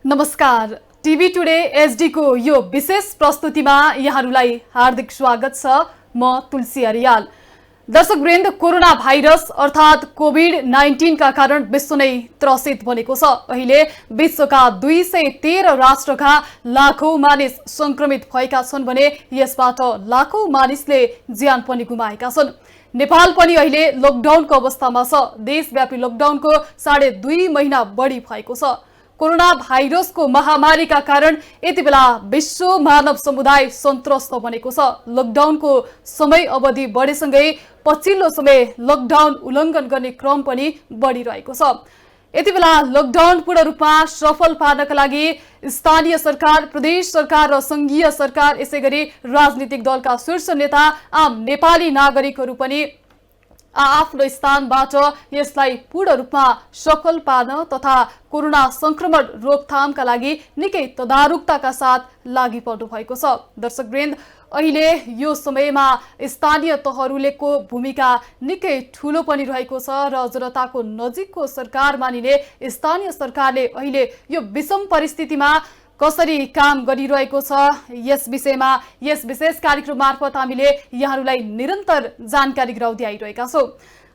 नमस्कार। TV today HD को यो विशेष प्रस्तुतिमा यहाँहरूलाई हार्दिक स्वागत छ। म तुलसी अरियाल। दर्शकवृन्द, कोरोना भाइरस अर्थात कोभिड-19 का कारण विश्व नै त्रसित बनेको छ। अहिले विश्वका 213 राष्ट्रका लाखौं मानिस संक्रमित भएका छन् भने यसबाट लाखौं मानिसले ज्यान पनि गुमाएका छन्। नेपाल पनि अहिले लकडाउनको अवस्थामा छ। देशव्यापी लकडाउनको 2.5 महिना बढी भएको छ। कोरोना भाइरसको महामारीका कारण यति बेला विश्व मानव समुदाय सन्त्रस्त बनेको छ। लकडाउनको समय अवधि बढेसँगै पछिल्लो समय लकडाउन उल्लङ्घन गर्ने क्रम पनि बढिरहेको छ। यति बेला लकडाउन पूर्ण रूपमा सफल पार्नका लागि स्थानीय सरकार, प्रदेश सरकार र संघीय सरकार, यसैगरी राजनीतिक दलका शीर्ष नेता, आम नेपाली नागरिकहरू पनि आफ्नो स्थानबाट यसलाई पूर्ण रूपमा सफल पार्न तथा कोरोना संक्रमण रोकथामका लागि निकै तदारुकताका साथ लागि पर्नु भएको छ। दर्शकवृन्द, अहिले यो समयमा स्थानीय तहहरूको भूमिका निकै ठूलो पनि रहेको छ र जनताको नजिकको सरकार मानिने स्थानीय सरकारले अहिले यो विषम परिस्थितिमा कसरी काम गरिरहेको छ, यस विषयमा यस विशेष कार्यक्रम मार्फत हामीले यहाँहरूलाई निरन्तर जानकारी गराउँदै आइरहेका छौं।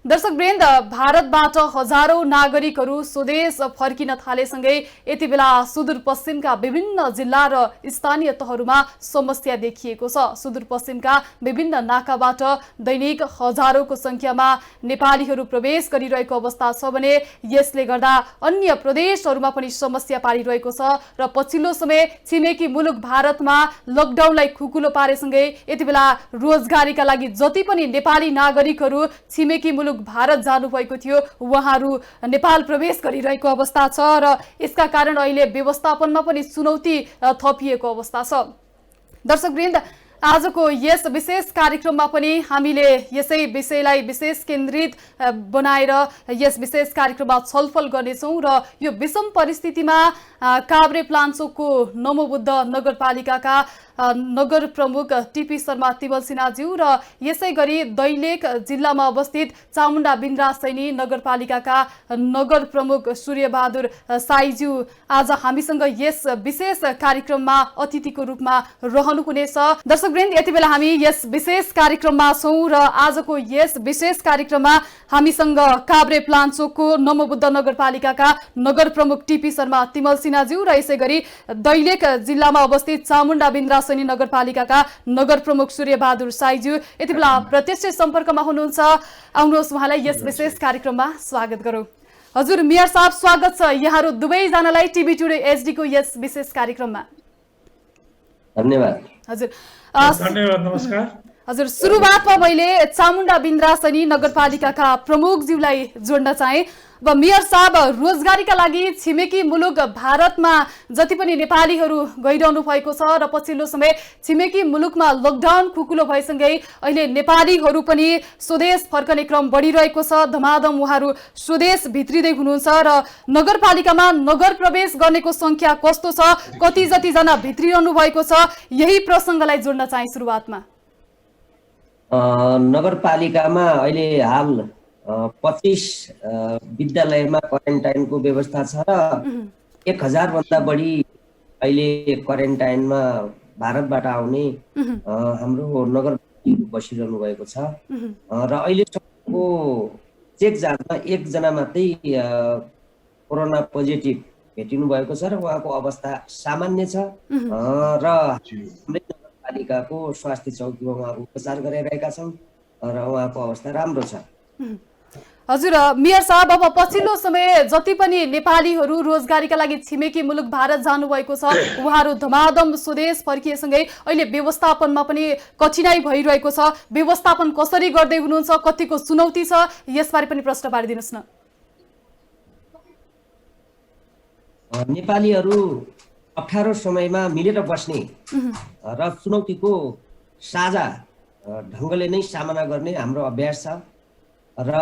दर्शकवृन्द, भारतबाट हजारौं नागरिकहरू स्वदेश फर्किन थालेसँगै यति बेला सुदूरपश्चिमका विभिन्न जिल्ला र स्थानीय तहहरूमा समस्या देखिएको छ। सुदूरपश्चिमका विभिन्न नाकाबाट दैनिक हजारौंको संख्यामा नेपालीहरू प्रवेश गरिरहेको अवस्था छ भने यसले गर्दा अन्य प्रदेशहरूमा पनि समस्या पारिरहेको छ र पछिल्लो समय छिमेकी मुलुक भारतमा लकडाउनलाई खुकुलो पारेसँगै यति बेला रोजगारीका लागि जति पनि नेपाली नागरिकहरू छिमेकी मुलुक भारत जानुभएको थियो उहाँहरू नेपाल प्रवेश गरिरहेको अवस्था छ र यसका कारण अहिले व्यवस्थापनमा पनि चुनौती थपिएको अवस्था छ। दर्शकवृन्द, आजको यस विशेष कार्यक्रममा पनि हामीले यसै विषयलाई विशेष केन्द्रित बनाएर यस विशेष कार्यक्रममा छलफल गर्नेछौँ र यो विषम परिस्थितिमा काभ्रेपलाञ्चोकको नमोबुद्ध नगरपालिकाका नगर प्रमुख टीपी शर्मा तिमल सिन्हाज्यू र यसै गरी दैलेख जिल्लामा अवस्थित चामुण्डा बिन्द्रा सैनी नगरपालिकाका नगर प्रमुख सूर्यबहादुर साईज्यू आज हामीसँग यस विशेष कार्यक्रममा अतिथिको रूपमा रहनुहुनेछ। दर्शकवृन्द, यति बेला हामी यस विशेष कार्यक्रममा छौं र आजको यस विशेष कार्यक्रममा हामीसँग काभ्रेपलाञ्चोकको नमोबुद्ध नगरपालिकाका नगर प्रमुख टीपी शर्मा तिमल सिन्हाज्यू र यसै गरी दैलेख जिल्लामा अवस्थित चामुण्डा बिन्द्रा सैनी नगरपालिकाका नगर प्रमुख सूर्यबहादुर साईज्यू यति बेला प्रत्यक्ष सम्पर्कमा हुनुहुन्छ। आउनुहोस् उहाँलाई यस विशेष कार्यक्रममा स्वागत गरौँ। हजुर मेयर साहब, स्वागत छ यहाँहरू दुवैजनालाई टिभी टुडे एचडी को यस विशेष कार्यक्रममा। धन्यवाद। हजुर धन्यवाद, नमस्कार। हजुर, सुरुवातमा मैले चामुण्डा बिन्द्रा सैनी नगरपालिकाका प्रमुखज्यूलाई जोड्न चाहे। अब मेयर साहब, रोजगारीका लागि छिमेकी मुलुक भारतमा जति पनि नेपालीहरू गइरहनु भएको छ र पछिल्लो समय छिमेकी मुलुकमा लकडाउन खुकुलो भएसँगै अहिले नेपालीहरू पनि स्वदेश फर्कने क्रम बढिरहेको छ। धमाधम उहाँहरू स्वदेश भित्रिँदै हुनुहुन्छ र नगरपालिकामा नगर प्रवेश गर्नेको संख्या कस्तो छ, कति जतिजना भित्रिरहनु भएको छ, यही प्रसङ्गलाई जोड्न चाहे सुरुवातमा। नगरपालिकामा अहिले हाल 25 विद्यालयमा क्वारेन्टाइनको व्यवस्था छ र 1000 भन्दा बढी अहिले क्वारेन्टाइनमा भारतबाट आउने हाम्रो नगर बसिरहनु भएको छ र अहिलेसम्मको चेक जाँचमा एकजना मात्रै कोरोना पोजिटिभ भेटिनु भएको छ र उहाँको अवस्था सामान्य छ र नगरपालिकाको स्वास्थ्य चौकीमा उहाँको उपचार गरिरहेका छौँ र उहाँको अवस्था राम्रो छ। हजुर मेयर साहब, अब पछिल्लो समय जति पनि नेपालीहरू रोजगारीका लागि छिमेकी मुलुक भारत जानुभएको छ उहाँहरू धमाधम स्वदेश फर्किएसँगै अहिले व्यवस्थापनमा पनि कठिनाई भइरहेको छ। व्यवस्थापन कसरी गर्दै हुनुहुन्छ, कतिको चुनौती छ, यसबारे पनि प्रश्न पारिदिनुहोस् न। नेपालीहरू अप्ठ्यारो समयमा मिलेर बस्ने र चुनौतीको साझा ढङ्गले नै सामना गर्ने हाम्रो अभ्यास छ र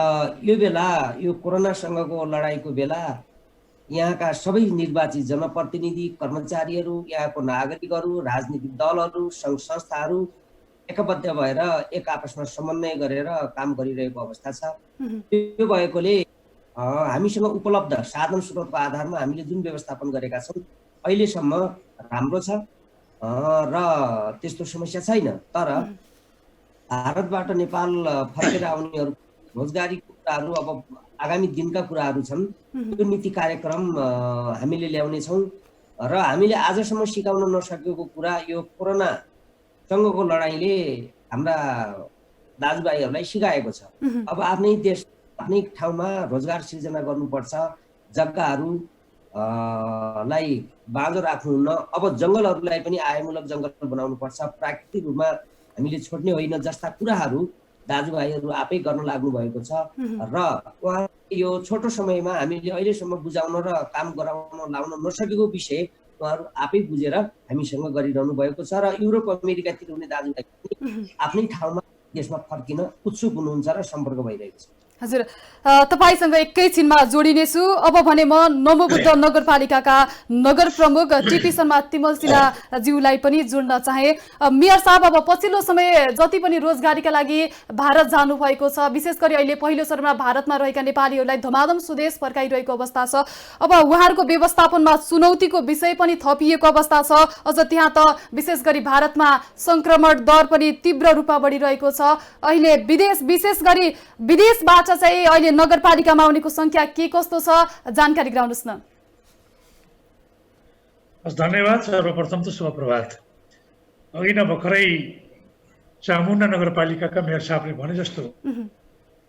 यो बेला यो कोरोनासँगको लडाईँको बेला यहाँका सबै निर्वाचित जनप्रतिनिधि, कर्मचारीहरू, यहाँको नागरिकहरू, राजनीतिक दलहरू, सङ्घ संस्थाहरू एकबद्ध भएर एक आपसमा समन्वय गरेर काम गरिरहेको अवस्था छ। त्यो भएकोले हामीसँग उपलब्ध साधन स्रोतको आधारमा हामीले जुन व्यवस्थापन गरेका छौँ अहिलेसम्म राम्रो छ र त्यस्तो समस्या छैन। तर भारतबाट नेपाल फर्केर आउनेहरू रोजगारीको कुराहरू अब आगामी दिनका कुराहरू छन्। त्यो नीति कार्यक्रम हामीले ल्याउनेछौँ र हामीले आजसम्म सिकाउन नसकेको कुरा यो कोरोनासँगको लडाइँले हाम्रा दाजुभाइहरूलाई सिकाएको छ। अब आफ्नै देश आफ्नै ठाउँमा रोजगार सिर्जना गर्नुपर्छ, जग्गाहरू लाई बाँझो राख्नुहुन्न। अब जङ्गलहरूलाई पनि आयमूलक जङ्गल बनाउनुपर्छ, प्राकृतिक रूपमा हामीले छोड्ने होइन जस्ता कुराहरू दाजुभाइहरू आफै गर्न लाग्नु भएको छ र उहाँ यो छोटो समयमा हामीले अहिलेसम्म बुझाउन र काम गराउन लाउन नसकेको विषय उहाँहरू आफै बुझेर हामीसँग गरिरहनु भएको छ र युरोप अमेरिकातिर हुने दाजुभाइ आफ्नै ठाउँमा देशमा फर्किन उत्सुक हुनुहुन्छ र सम्पर्क भइरहेको छ। हजुर, तपाईसँग एकैछिनमा जोडिनेछु। अब भने म नमोबुद्ध नगरपालिकाका नगर प्रमुख टिपी शर्मा तिमल सिन्हाज्यूलाई पनि जोड्न चाहे। मेयर साहब, अब पछिल्लो समय जति पनि रोजगारीका लागि भारत जानु भएको छ, विशेष गरी अहिले पहिलो चरणमा भारतमा रहेका नेपालीहरूलाई धमाधम स्वदेश फर्काइरहेको अवस्था छ। अब उहाँहरूको व्यवस्थापनमा चुनौतीको विषय पनि थपिएको अवस्था छ। अझ त्यहाँ त विशेष गरी भारतमा संक्रमण दर पनि तीव्र रूपमा बढिरहेको छ। अहिले विशेष गरी विदेशबाट चाहिँ अहिले नगरपालिकामा आउनेको संख्या के कस्तो छ, जानकारी गराउनुहोस् न। धन्यवाद। सर्वप्रथम त शुभ प्रभात। अघि नै भर्खरै चामुण्डा नगरपालिकाका मेयर साहबले भने जस्तो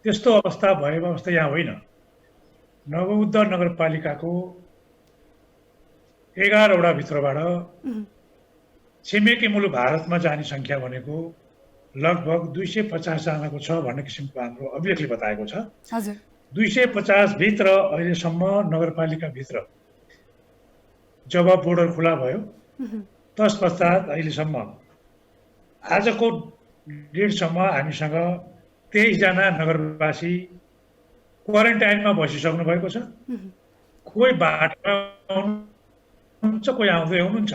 त्यस्तो अवस्था भएको अवस्था यहाँ होइन। नवबुद्ध नगरपालिकाको 11वटा भित्रबाट छिमेकी मुलुक भारतमा जाने संख्या भनेको लगभग 250 जनाको छ भन्ने किसिमको हाम्रो अभिलेखले बताएको छ। हजुर, 250 भित्र अहिलेसम्म नगरपालिका भित्र जब बोर्डर खुला भयो तस पश्चात अहिलेसम्म आजको डेटसम्म हामीसँग 23 जना नगरवासी क्वारेन्टाइनमा बसिसक्नु भएको छ। कोही बाटोमा हुनुहुन्छ, कोही आउँदै हुनुहुन्छ।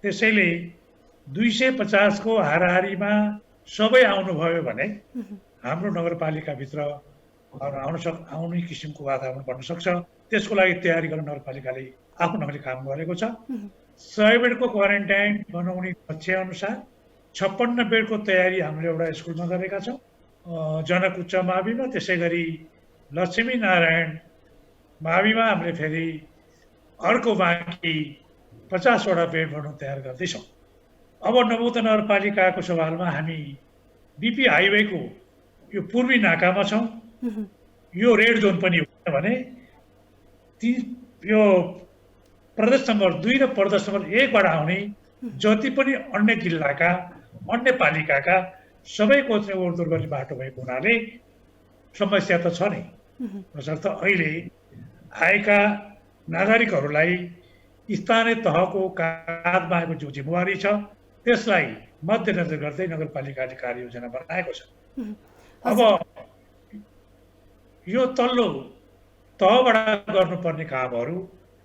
त्यसैले 250 को हाराहारीमा सबै आउनुभयो भने हाम्रो नगरपालिकाभित्र आउने किसिमको वातावरण बन्न सक्छ। त्यसको लागि तयारी गर्न नगरपालिकाले आफ्नो ढङ्गले काम गरेको छ। 100 बेडको क्वारेन्टाइन बनाउने लक्ष्य अनुसार 56 बेडको तयारी हामीले एउटा स्कुलमा गरेका छौँ, जनक उच्च माविमा। त्यसै गरी लक्ष्मी नारायण माविमा हामीले फेरि अर्को बाँकी 50वटा बेड बनाउन तयार गर्दैछौँ। अब नवबुद्ध नगरपालिकाको सवालमा हामी बिपी हाइवेको यो पूर्वी नाकामा छौँ। यो रेड जोन पनि हो भने यो प्रदेश नम्बर 2 र प्रदेश नम्बर 1 बाट आउने जति पनि अन्य जिल्लाका अन्य पालिकाका सबैको चाहिँ ओहोरदोहोर गर्ने बाटो भएको हुनाले समस्या त छ नै। तसर्थ अहिले आएका नागरिकहरूलाई स्थानीय तहको काँधमा आएको जो जिम्मेवारी छ त्यसलाई मध्यनजर गर्दै नगरपालिकाले कार्ययोजना बनाएको छ। अब यो तल्लो तहबाट गर्नुपर्ने कामहरू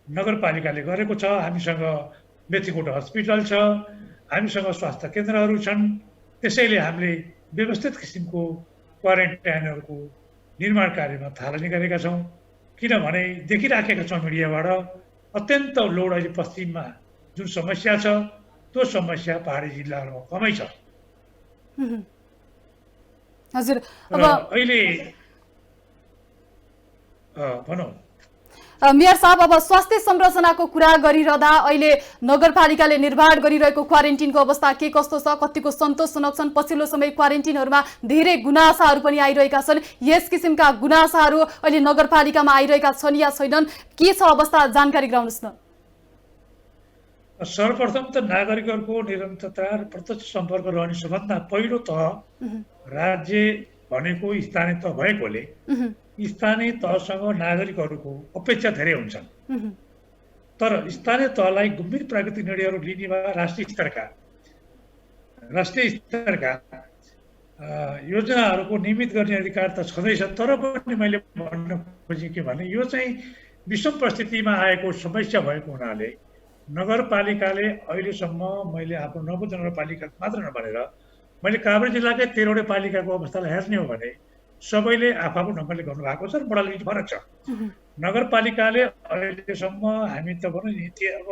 नगरपालिकाले गरेको छ। हामीसँग मेथीकोट हस्पिटल छ, हामीसँग स्वास्थ्य केन्द्रहरू छन्। त्यसैले हामीले व्यवस्थित किसिमको क्वारेन्टाइनहरूको निर्माण कार्यमा थालनी गरेका छौँ। किनभने देखिराखेका छौँ मिडियाबाट अत्यन्त लोड अहिले पश्चिममा जुन समस्या छ त्यो समस्या पहाडी जिल्लाहरूमा कमै छ। हजुर, अब अहिले भनौँ मेयर साहब, अब स्वास्थ्य संरचनाको कुरा गरिरहँदा अहिले नगरपालिकाले निर्माण गरिरहेको क्वारेन्टिनको अवस्था के कस्तो छ, कतिको सन्तोषजनक छन्? पछिल्लो समय क्वारेन्टिनहरूमा धेरै गुनासाहरू पनि आइरहेका छन्। यस किसिमका गुनासाहरू अहिले नगरपालिकामा आइरहेका छन् या छैनन्, के छ अवस्था, जानकारी गराउनुहोस् न। सर्वप्रथम त नागरिकहरूको निरन्तरता र प्रत्यक्ष सम्पर्क रहने सबभन्दा पहिलो तह राज्य भनेको स्थानीय तह भएकोले स्थानीय तहसँग नागरिकहरूको अपेक्षा धेरै हुन्छन्। तर स्थानीय तहलाई गम्भीर प्राकृतिक निर्णयहरू लिने वा राष्ट्रिय स्तरका योजनाहरूको नियमित गर्ने अधिकार त छँदैछ। तर पनि मैले भन्न खोजेँ के भने यो चाहिँ विषम परिस्थितिमा आएको समस्या भएको हुनाले नगरपालिकाले अहिलेसम्म मैले आफ्नो नवबुद्ध नगरपालिका मात्र नभनेर मैले काभ्रे जिल्लाकै 13वटै पालिकाको अवस्थालाई हेर्ने हो भने सबैले आफ्नो ढङ्गले गर्नुभएको छ र मोडालिटी फरक छ। नगरपालिकाले अहिलेसम्म हामी त भनौँ नि अब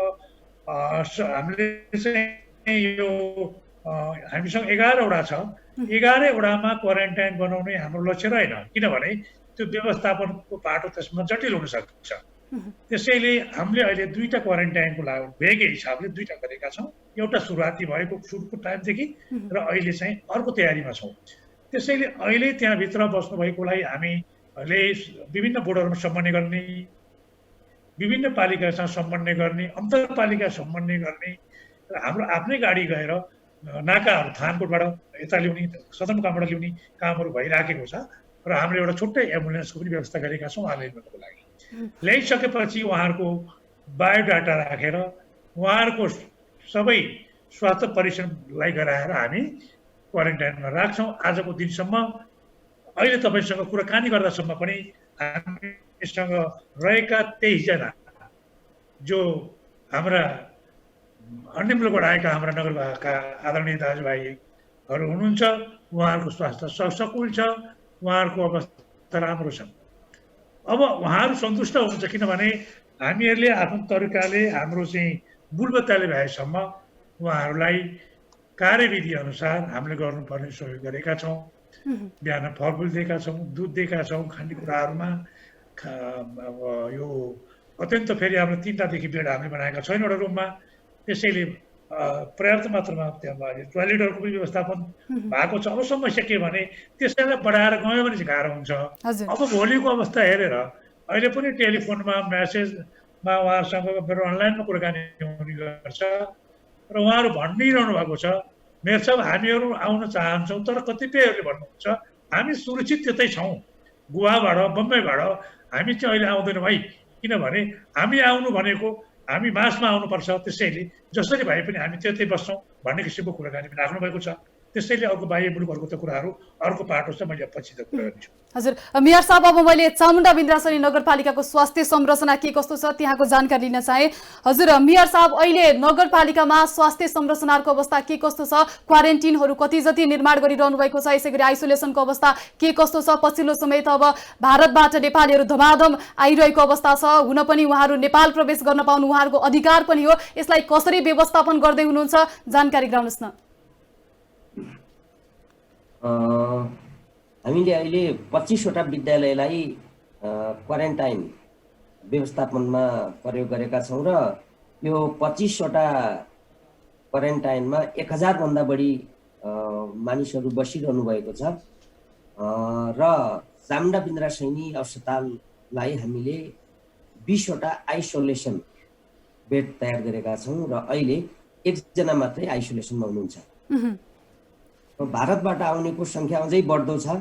हामीले चाहिँ यो हामीसँग 11वटा छ। 11वटामा क्वारेन्टाइन बनाउने हाम्रो लक्ष्य रहेन, किनभने त्यो व्यवस्थापनको पाटो त्यसमा जटिल हुन सक्छ। त्यसैले हामीले अहिले 2टा क्वारेन्टाइनको लागि भेगै हिसाबले 2टा गरेका छौँ। एउटा सुरुवाती भएको सुरुको टाइमदेखि र अहिले चाहिँ अर्को तयारीमा छौँ। त्यसैले अहिले त्यहाँभित्र बस्नुभएकोलाई हामीले विभिन्न बोर्डहरूमा समन्वय गर्ने, विभिन्न पालिकासँग समन्वय गर्ने, अन्तरपालिका समन्वय गर्ने र हाम्रो आफ्नै गाडी गएर नाकाहरू थानकोटबाट यता ल्याउने, सदरमुकामबाट ल्याउने कामहरू भइराखेको छ र हामीले एउटा छुट्टै एम्बुलेन्सको पनि व्यवस्था गरेका छौँ हाल ल्याउनको लागि। ल्याइसकेपछि उहाँहरूको बायोडाटा राखेर उहाँहरूको सबै स्वास्थ्य परीक्षणलाई गराएर हामी क्वारेन्टाइनमा राख्छौँ। आजको दिनसम्म अहिले तपाईँसँग कुराकानी गर्दासम्म पनि हामीसँग रहेका 23 जना जो हाम्रा अन्य मुलुकबाट आएका हाम्रा नगरपालिका आदरणीय दाजुभाइहरू हुनुहुन्छ, उहाँहरूको स्वास्थ्य सकुल छ, उहाँहरूको अवस्था राम्रो छ। अब उहाँहरू सन्तुष्ट हुनुहुन्छ, किनभने हामीहरूले आफ्नो तरिकाले हाम्रो चाहिँ बुलबत्ताले भएसम्म उहाँहरूलाई कार्यविधि अनुसार हामीले गर्नुपर्ने सहयोग गरेका छौँ। बिहान फलफुल दिएका छौँ, दुध दिएका छौँ, खानेकुराहरूमा यो अत्यन्त फेरि हाम्रो 3टादेखि बेड हामीले बनाएका छैनौँ एउटा रुममा। त्यसैले पर्याप्त मात्रामा त्यहाँ टोयलेटहरूको पनि व्यवस्थापन भएको छ। अब समस्या के भने त्यसैलाई बढाएर गयो भने चाहिँ गाह्रो हुन्छ। अब भोलिको अवस्था हेरेर अहिले पनि टेलिफोनमा म्यासेजमा उहाँहरूसँग मेरो अनलाइनमा कुराकानी हुने गर्छ र उहाँहरू भनिरहनु भएको छ, मेरो साहब हामीहरू आउन चाहन्छौँ, तर कतिपयहरूले भन्नुहुन्छ हामी सुरक्षित त्यतै छौँ, गोवाबाट बम्बईबाट हामी चाहिँ अहिले आउँदैनौँ भाइ, किनभने हामी आउनु भनेको हामी मार्चमा आउनुपर्छ, त्यसैले जसरी भए पनि हामी त्यतै बस्छौँ भन्ने किसिमको कुराकानी पनि राख्नु भएको छ। त्यसैले अर्को बाह्य मुलुकहरूको त कुराहरू अर्को पाटो छ, मैले पछि त कुरा गर्छु। हजुर मेयर साहब, अब मैले चामुण्डा बिन्द्रासनी नगरपालिकाको स्वास्थ्य संरचना के कस्तो छ त्यहाँको जानकारी लिन चाहे। हजुर मेयर साहब, अहिले नगरपालिकामा स्वास्थ्य संरचनाको अवस्था के कस्तो छ? क्वारेन्टिनहरू कति जति निर्माण गरिरहनु भएको छ? यसै गरी आइसोलेसनको अवस्था के कस्तो छ? पछिल्लो समय त अब भारतबाट नेपालीहरू धमाधम आइरहेको अवस्था छ, हुन पनि उहाँहरू नेपाल प्रवेश गर्न पाउनु उहाँहरूको अधिकार पनि हो। यसलाई कसरी व्यवस्थापन गर्दै हुनुहुन्छ, जानकारी गराउनुहोस् न। हामीले अहिले 25वटा विद्यालयलाई क्वारेन्टाइन व्यवस्थापनमा प्रयोग गरेका छौँ र यो 25वटा क्वारेन्टाइनमा 1000 भन्दा बढी मानिसहरू बसिरहनु भएको छ र चामुण्डा बिन्द्रासैनी अस्पताललाई हामीले 20वटा आइसोलेसन बेड तयार गरेका छौँ र अहिले 1 जना मात्रै आइसोलेसनमा हुनुहुन्छ। भारतबाट आउनेको सङ्ख्या अझै बढ्दो छ।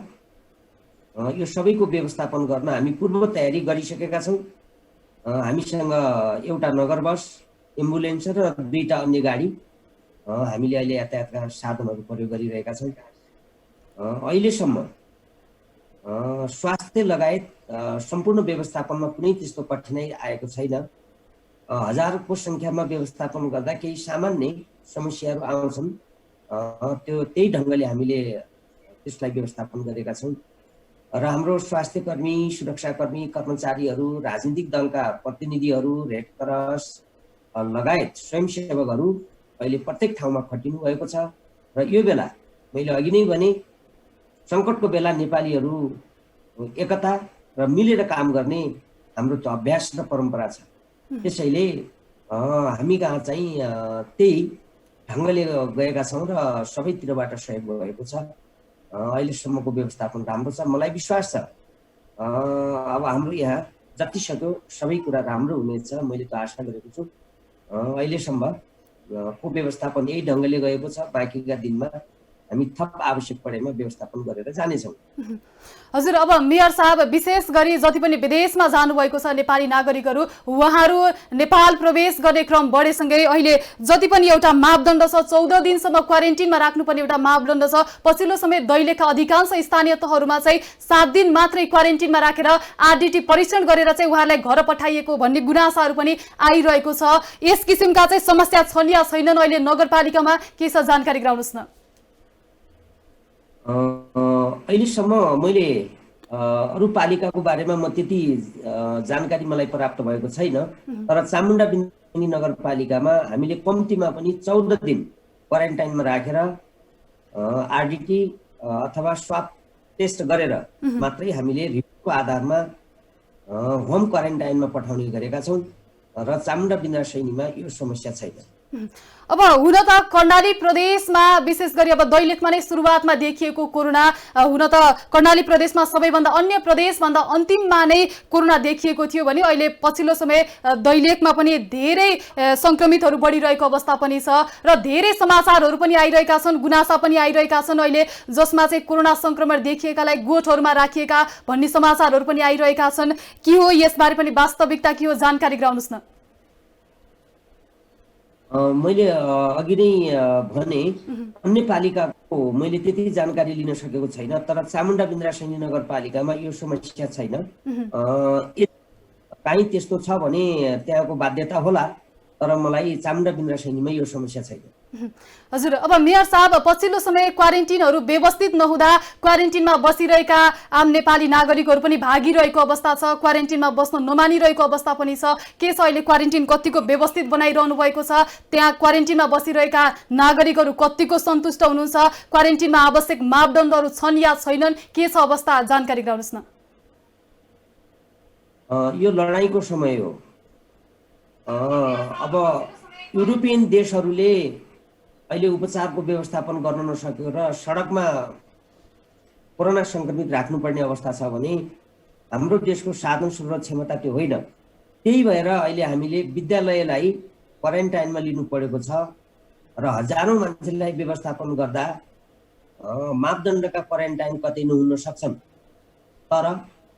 यो सबैको व्यवस्थापन गर्न हामी पूर्व तयारी गरिसकेका छौँ। हामीसँग एउटा नगर बस, एम्बुलेन्स र 2टा अन्य गाडी हामीले अहिले यातायातका साधनहरू प्रयोग गरिरहेका छौँ। अहिलेसम्म स्वास्थ्य लगायत सम्पूर्ण व्यवस्थापनमा कुनै त्यस्तो कठिनाइ आएको छैन। हजारको सङ्ख्यामा व्यवस्थापन गर्दा केही सामान्य समस्याहरू आउँछन्, त्यही ढङ्गले हामीले त्यसलाई व्यवस्थापन गरेका छौँ र हाम्रो स्वास्थ्यकर्मी, सुरक्षाकर्मी, कर्मचारीहरू, राजनीतिक दलका प्रतिनिधिहरू, रेड क्रस लगायत स्वयंसेवकहरू अहिले प्रत्येक ठाउँमा खटिनु भएको छ र यो बेला मैले अघि नै भने सङ्कटको बेला नेपालीहरू एकता र मिलेर काम गर्ने हाम्रो त अभ्यास र परम्परा छ। त्यसैले हामी कहाँ चाहिँ त्यही ढङ्गले गएका छौँ र सबैतिरबाट सहयोग भएको छ। अहिलेसम्मको व्यवस्थापन राम्रो छ, मलाई विश्वास छ अब हाम्रो यहाँ जति सक्यो सबै कुरा राम्रो हुनेछ, मैले त आशा गरेको छु। अहिलेसम्म को व्यवस्थापन यही ढङ्गले गएको छ, बाँकीका दिनमा हामी थप आवश्यक परेमा व्यवस्थापन गरेर जानेछौँ। हजुर, अब मेयर साहब, विशेष गरी जति पनि विदेशमा जानुभएको छ नेपाली नागरिकहरू, उहाँहरू नेपाल प्रवेश गर्ने क्रम बढेसँगै अहिले जति पनि एउटा मापदण्ड छ 14 दिनसम्म क्वारेन्टिनमा राख्नुपर्ने एउटा मापदण्ड छ। पछिल्लो समय दैलेखका अधिकांश स्थानीय तहहरूमा चाहिँ 7 दिन मात्रै क्वारेन्टिनमा राखेर आरडिटी परीक्षण गरेर चाहिँ उहाँहरूलाई घर पठाइएको भन्ने गुनासाहरू पनि आइरहेको छ। यस किसिमका चाहिँ समस्या छन् या छैनन् अहिले नगरपालिकामा, के छ जानकारी गराउनुहोस् न। अहिलेसम्म मैले अरू पालिकाको बारेमा म त्यति जानकारी मलाई प्राप्त भएको छैन, तर चामुण्डा बिन्द्रासैनी नगरपालिकामा हामीले कम्तीमा पनि 14 दिन क्वारेन्टाइनमा राखेर आरडिटी अथवा स्वाब टेस्ट गरेर मात्रै हामीले रिपोर्टको आधारमा होम क्वारेन्टाइनमा पठाउने गरेका छौँ र चामुण्डा बिन्द्रासैनीमा यो समस्या छैन। अब हुन त कर्णाली प्रदेशमा विशेष गरी अब दैलेखमा नै सुरुवातमा देखिएको कोरोना हुन त कर्णाली प्रदेशमा सबैभन्दा अन्य प्रदेशभन्दा अन्तिममा नै कोरोना देखिएको थियो भने अहिले पछिल्लो समय दैलेखमा पनि धेरै संक्रमितहरू बढिरहेको अवस्था पनि छ र धेरै समाचारहरू पनि आइरहेका छन्, गुनासा पनि आइरहेका छन् अहिले, जसमा चाहिँ कोरोना संक्रमण देखिएकालाई गोठहरूमा राखिएका भन्ने समाचारहरू पनि आइरहेका छन्। के हो यसबारे पनि वास्तविकता के हो, जानकारी गराउनुहोस् न। मैले अघि नै भने अन्य पालिकाको मैले त्यति जानकारी लिन सकेको छैन, तर चामुण्डा बिन्द्रासैनी नगरपालिकामा यो समस्या छैन। कहीँ त्यस्तो छ भने त्यहाँको बाध्यता होला, तर मलाई चामुण्डा बिन्द्रासैनीमा यो समस्या छैन। हजुर, अब मेयर साहब, पछिल्लो समय क्वारेन्टिनहरू व्यवस्थित नहुँदा क्वारेन्टिनमा बसिरहेका आम नेपाली नागरिकहरू पनि भागिरहेको अवस्था छ, क्वारेन्टिनमा बस्न नमानिरहेको अवस्था पनि छ। के छ अहिले क्वारेन्टिन कतिको व्यवस्थित बनाइरहनु भएको छ? त्यहाँ क्वारेन्टिनमा बसिरहेका नागरिकहरू कतिको सन्तुष्ट हुनुहुन्छ? क्वारेन्टिनमा आवश्यक मापदण्डहरू छन् या छैनन्? के छ अवस्था, जानकारी गराउनुहोस् न। यो लडाईँको समय हो। अब युरोपियन देशहरूले अहिले उपचारको व्यवस्थापन गर्न नसक्यो र सडकमा कोरोना संक्रमित राख्नुपर्ने अवस्था छ भने हाम्रो देशको साधन स्रोत क्षमता त्यो होइन। त्यही भएर अहिले हामीले विद्यालयलाई क्वारेन्टाइनमा लिनु परेको छ र हजारौं मान्छेलाई व्यवस्थापन गर्दा मापदण्डका क्वारेन्टाइन कतै नहुन सक्छन्, तर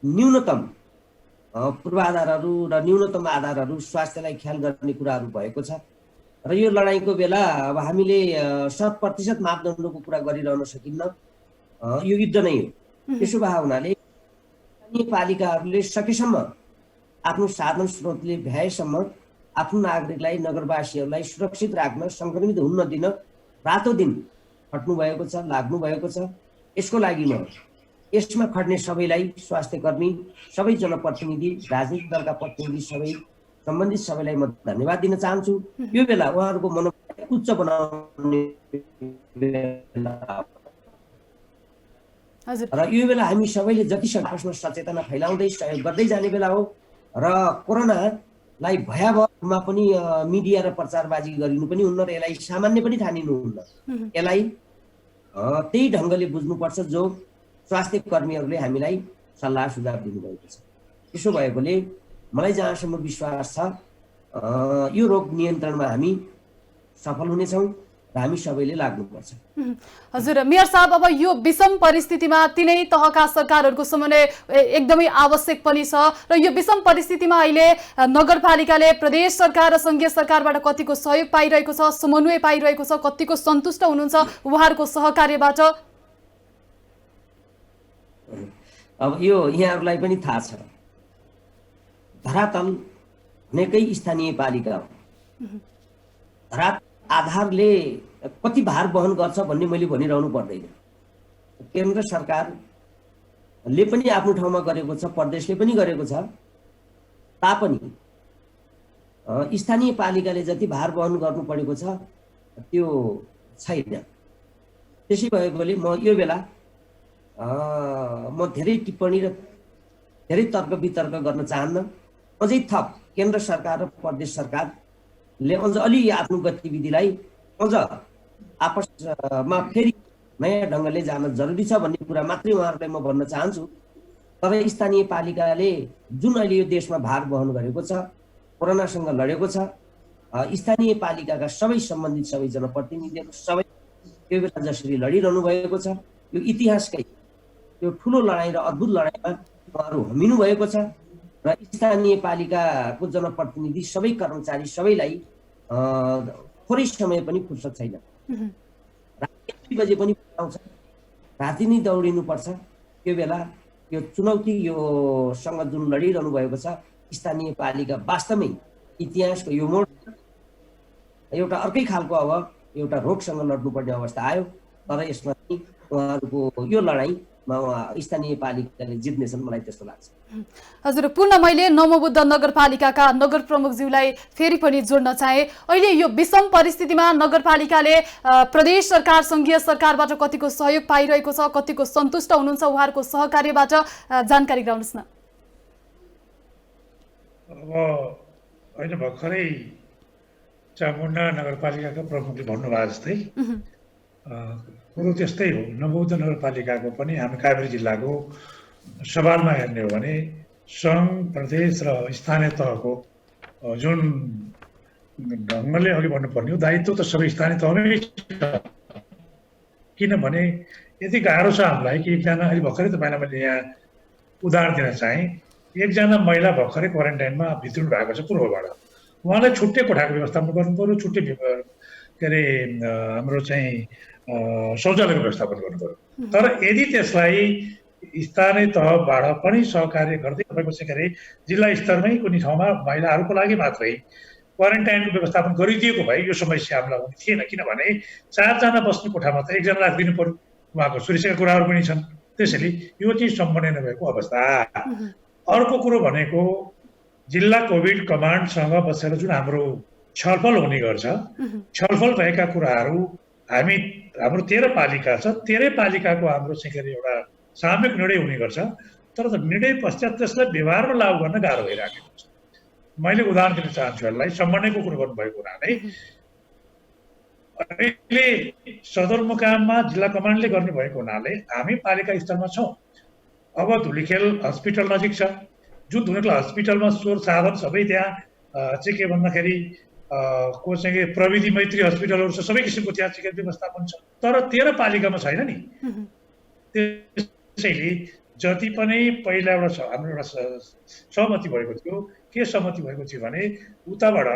न्यूनतम पूर्वाधारहरू र न्यूनतम आधारहरू स्वास्थ्यलाई ख्याल गर्ने कुराहरू भएको छ र यो लडाईँको बेला अब हामीले 100% मापदण्डको कुरा गरिरहन सकिन्न। यो युद्ध नै हो। त्यसो भए हुनाले स्थानीय पालिकाहरूले सकेसम्म आफ्नो साधन स्रोतले भ्याएसम्म आफ्नो नागरिकलाई, नगरवासीहरूलाई सुरक्षित राख्न, संक्रमित हुन नदिन रातो दिन खट्नु भएको छ, लाग्नु भएको छ। यसको लागि म यसमा खट्ने सबैलाई, स्वास्थ्यकर्मी, सबै जनप्रतिनिधि, राजनीतिक दलका प्रतिनिधि, सबै सम्बन्धित सबैलाई म धन्यवाद दिन चाहन्छु। यो बेला उहाँहरूको मनोबल उच्च बनाउने र यो बेला हामी सबैले जति सक्दो सचेतना फैलाउँदै सहयोग गर्दै जाने बेला हो र कोरोनालाई भयावहमा पनि मिडिया र प्रचारबाजी गरिनु पनि हुन्न र यसलाई सामान्य पनि ठानिनुहुन्न। यसलाई त्यही ढङ्गले बुझ्नुपर्छ जो स्वास्थ्य कर्मीहरूले हामीलाई सल्लाह सुझाव दिनुभएको छ। त्यसो भएकोले मलाई जहाँसम्म विश्वास छ यो रोग नियन्त्रणमा हामी सफल हुनेछौँ र हामी सबैले लाग्नुपर्छ। हजुर मेयर साहब, अब यो विषम परिस्थितिमा तिनै तहका सरकारहरूको समन्वय एकदमै आवश्यक पनि छ र यो विषम परिस्थितिमा अहिले नगरपालिकाले प्रदेश सरकार र संघीय सरकारबाट कतिको सहयोग पाइरहेको छ, समन्वय पाइरहेको छ, कतिको सन्तुष्ट हुनुहुन्छ उहाँहरूको सहकार्यबाट? अब यो यहाँहरूलाई पनि थाहा छ, धरातल भनेकै स्थानीय पालिका हो। धरातल आधारले कति भार वहन गर्छ भन्ने मैले भनिरहनु पर्दैन। केन्द्र सरकारले पनि आफ्नो ठाउँमा गरेको छ, प्रदेशले पनि गरेको छ, तापनि स्थानीय पालिकाले जति भार वहन गर्नु परेको छ त्यो छैन। त्यसै भएकोले म यो बेला म धेरै टिप्पणी र धेरै तर्क वितर्क गर्न चाहन्न। अझै थप केन्द्र सरकार र प्रदेश सरकारले अझ अलि आफ्नो गतिविधिलाई अझ आपसमा फेरि नयाँ ढङ्गले जान जरुरी छ भन्ने कुरा मात्रै उहाँहरूलाई म भन्न चाहन्छु। तर स्थानीय पालिकाले जुन अहिले यो देशमा भार वहन गरेको छ, कोरोनासँग लडेको छ, स्थानीय पालिकाका सबै सम्बन्धित सबै जनप्रतिनिधिहरू सबै यो बेला जसरी लडिरहनु भएको छ, यो इतिहासकै यो ठुलो लडाईँ र अद्भुत लडाईँमा उहाँहरू होमिनु भएको छ र स्थानीय पालिकाको जनप्रतिनिधि सबै कर्मचारी सबैलाई थोरै समय पनि फुर्सद छैन। राति 2 बजे पनि आउँछ, राति नै दौडिनुपर्छ। यो बेला यो चुनौती योसँग जुन लडिरहनु भएको छ स्थानीय पालिका वास्तवमै इतिहासको यो मोड एउटा अर्कै खालको अब एउटा रोगसँग लड्नुपर्ने अवस्था आयो। तर यसमा उहाँहरूको यो लडाईँ उहाँ स्थानीय पालिकाले जित्नेछन्, मलाई त्यस्तो लाग्छ। हजुर, पुनः मैले नमोबुद्ध नगरपालिकाका नगर प्रमुखज्यूलाई फेरि पनि जोड्न चाहे। अहिले यो विषम परिस्थितिमा नगरपालिकाले प्रदेश सरकार, सङ्घीय सरकारबाट कतिको सहयोग पाइरहेको छ, कतिको सन्तुष्ट हुनुहुन्छ उहाँहरूको सहकार्यबाट, जानकारी गराउनुहोस् न। अब अहिले भर्खरै चामुण्डा नगरपालिकाका प्रमुखले भन्नुभयो जस्तै कुरो त्यस्तै हो। नवबौद्ध नगरपालिकाको पनि हामी काभ्रे जिल्लाको सवालमा हेर्ने हो भने सङ्घ, प्रदेश र स्थानीय तहको जुन ढङ्गले अघि बढ्नुपर्ने हो दायित्व त सबै स्थानीय तहमै छ। किनभने यति गाह्रो छ हामीलाई कि एकजना, अहिले भर्खरै तपाईँलाई मैले यहाँ उदाहरण दिन चाहेँ, एकजना महिला भर्खरै क्वारेन्टाइनमा भित्रिनु भएको छ पूर्वबाट। उहाँलाई छुट्टै कोठाको व्यवस्थापन गर्नु पर्यो, छुट्टै के अरे हाम्रो चाहिँ शौचालयको व्यवस्थापन गर्नु पर्यो। तर यदि त्यसलाई स्थानीय तहबाट पनि सहकार्य गर्दै तपाईँको चाहिँ के अरे जिल्ला स्तरमै कुनै ठाउँमा महिलाहरूको लागि मात्रै क्वारेन्टाइनको व्यवस्थापन गरिदिएको भए यो समस्या हामीलाई हुने थिएन। किनभने 4 जना बस्ने कोठामा त 1 जना राखिदिनु पर्यो, उहाँको सुरक्षाका कुराहरू पनि छन्। त्यसैले यो चाहिँ सम्बन्ध नभएको अवस्था। अर्को कुरो भनेको जिल्ला कोभिड कमान्डसँग बसेर जुन हाम्रो छलफल हुने गर्छ, छलफल भएका कुराहरू हाम्रो 13 पालिका छ, 13 पालिकाको हाम्रो चाहिँ के अरे एउटा सामूहिक निर्णय हुने गर्छ। तर निर्णय पश्चात त्यसलाई व्यवहारमा लागू गर्न गाह्रो भइरहेको छ। मैले उदाहरण दिन चाहन्छु यसलाई, समन्वयको कुरो गर्नुभएको हुनाले अहिले सदरमुकाममा जिल्ला कमान्डले गर्ने भएको हुनाले हामी पालिका स्तरमा छौँ। अब धुलिखेल हस्पिटल नजिक छ, जुन धुलिखेल हस्पिटलमा स्वर साधन सबै त्यहाँ चाहिँ के भन्दाखेरि को चाहिँ प्रविधि मैत्री हस्पिटलहरू छ, सबै किसिमको त्यहाँ चिकित्सा व्यवस्थापन छ। तर 13 पालिकामा छैन नि। त्यसैले जति पनि पहिला हाम्रो एउटा सहमति भएको थियो, के सहमति भएको थियो भने उताबाट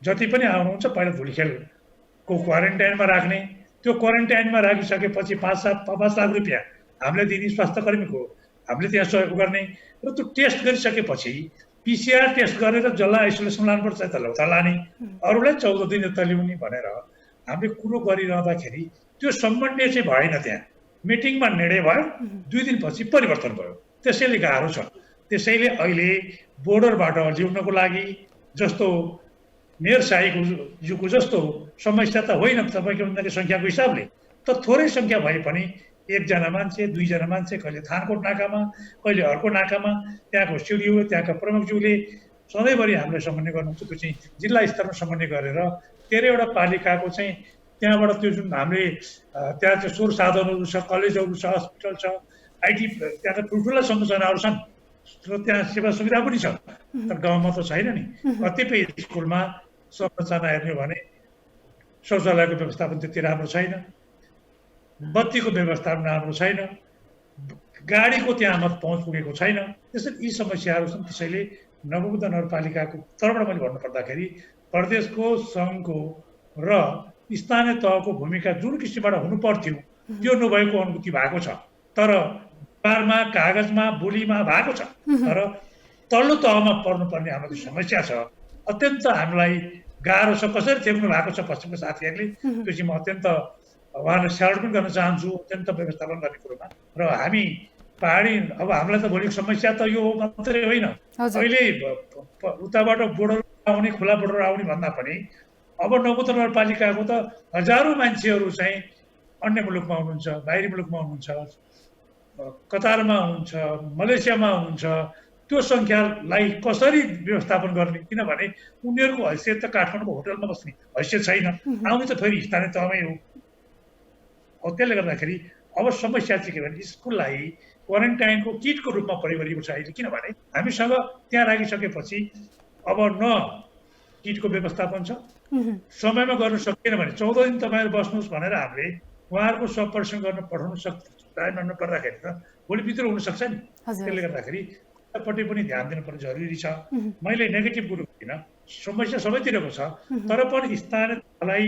जति पनि आउनुहुन्छ पहिला धुलिखेलको क्वारेन्टाइनमा राख्ने, त्यो क्वारेन्टाइनमा राखिसकेपछि 5 लाख रुपियाँ हामीले दिने स्वास्थ्य कर्मीको हामीले त्यहाँ सहयोग गर्ने र त्यो टेस्ट गरिसकेपछि PCR टेस्ट गरेर जसलाई आइसोलेसन लानुपर्छ त्यसलाई उता लाने, अरूलाई 14 दिन यता ल्याउने भनेर हामीले कुरो गरिरहँदाखेरि त्यो समन्वय चाहिँ भएन। त्यहाँ मिटिङमा निर्णय भयो, 2 दिनपछि परिवर्तन भयो। त्यसैले गाह्रो छ। त्यसैले अहिले बोर्डरबाट ल्याउनको लागि जस्तो मेयर साईको जस्तो समस्या त होइन तपाईँको भन्दाखेरि सङ्ख्याको हिसाबले, तर थोरै सङ्ख्या भए पनि 1 जना मान्छे, 2 जना मान्छे, कहिले थानकोट नाकामा, कहिले अर्को नाकामा, त्यहाँको सिडिओ, त्यहाँका प्रमुखज्यूले सधैँभरि हामीलाई समन्वय गर्नुहुन्छ। त्यो चाहिँ जिल्ला स्तरमा समन्वय गरेर 13वटा पालिकाको चाहिँ त्यहाँबाट त्यो जुन हामीले त्यहाँ चाहिँ स्वर साधनहरू छ, कलेजहरू छ, हस्पिटल छ, आइटी, त्यहाँका ठुल्ठुला संरचनाहरू छन् र त्यहाँ सेवा सुविधा पनि छ। तर गाउँमा त छैन नि। कतिपय स्कुलमा संरचना हेर्ने भने शौचालयको व्यवस्थापन त्यति राम्रो छैन, बत्तीको व्यवस्थापन राम्रो छैन, गाडीको त्यहाँ पहुँच पुगेको छैन। त्यसरी यी समस्याहरू छन्। त्यसैले नवबौद्ध नगरपालिकाको तर्फबाट मैले भन्नुपर्दाखेरि प्रदेशको, सङ्घको र स्थानीय तहको भूमिका जुन किसिमबाट हुनु पर्थ्यो त्यो नभएको अनुभूति भएको छ। तर व्यवहारमा, कागजमा, बोलीमा भएको छ। तर तल्लो तहमा पर्नुपर्ने हाम्रो समस्या छ, अत्यन्त हामीलाई गाह्रो छ। कसरी थेक्नु भएको छ पश्चिमका साथीहरूले, त्यो चाहिँ म अत्यन्त उहाँलाई स्यालुट पनि गर्न चाहन्छु अत्यन्त व्यवस्थापन गर्ने कुरोमा। र हामी पहाडी, अब हामीलाई त भोलिको समस्या त यो मात्रै होइन। अहिले उताबाट बोर्डर आउने, खुला बोर्डर आउने भन्दा पनि अब नवबौद्ध नगरपालिकाको त हजारौँ मान्छेहरू चाहिँ अन्य मुलुकमा हुनुहुन्छ, बाहिरी मुलुकमा हुनुहुन्छ, कतारमा हुनुहुन्छ, मलेसियामा हुनुहुन्छ। त्यो सङ्ख्यालाई कसरी व्यवस्थापन गर्ने? किनभने उनीहरूको हैसियत त काठमाडौँको होटलमा बस्ने हैसियत छैन, आउने त फेरि स्थानीय तहमै हो। त्यसले गर्दाखेरि अब समस्या चाहिँ के भने स्कुललाई क्वारेन्टाइनको किटको रूपमा प्रयोग गरिएको छ अहिले। किनभने हामीसँग त्यहाँ राखिसकेपछि अब न किटको व्यवस्थापन छ, समयमा गर्न सकिएन भने 14 दिन तपाईँहरू बस्नुहोस् भनेर हामीले उहाँहरूको सब-परीक्षण गर्न पठाउनु टाइममा नपर्दाखेरि त भोलि बिग्रो हुनसक्छ नि। त्यसले गर्दाखेरि पट्टि पनि ध्यान दिनुपर्ने जरुरी छ। मैले नेगेटिभ कुरो होइन, समस्या सबैतिरको छ। तर पनि स्थानीयलाई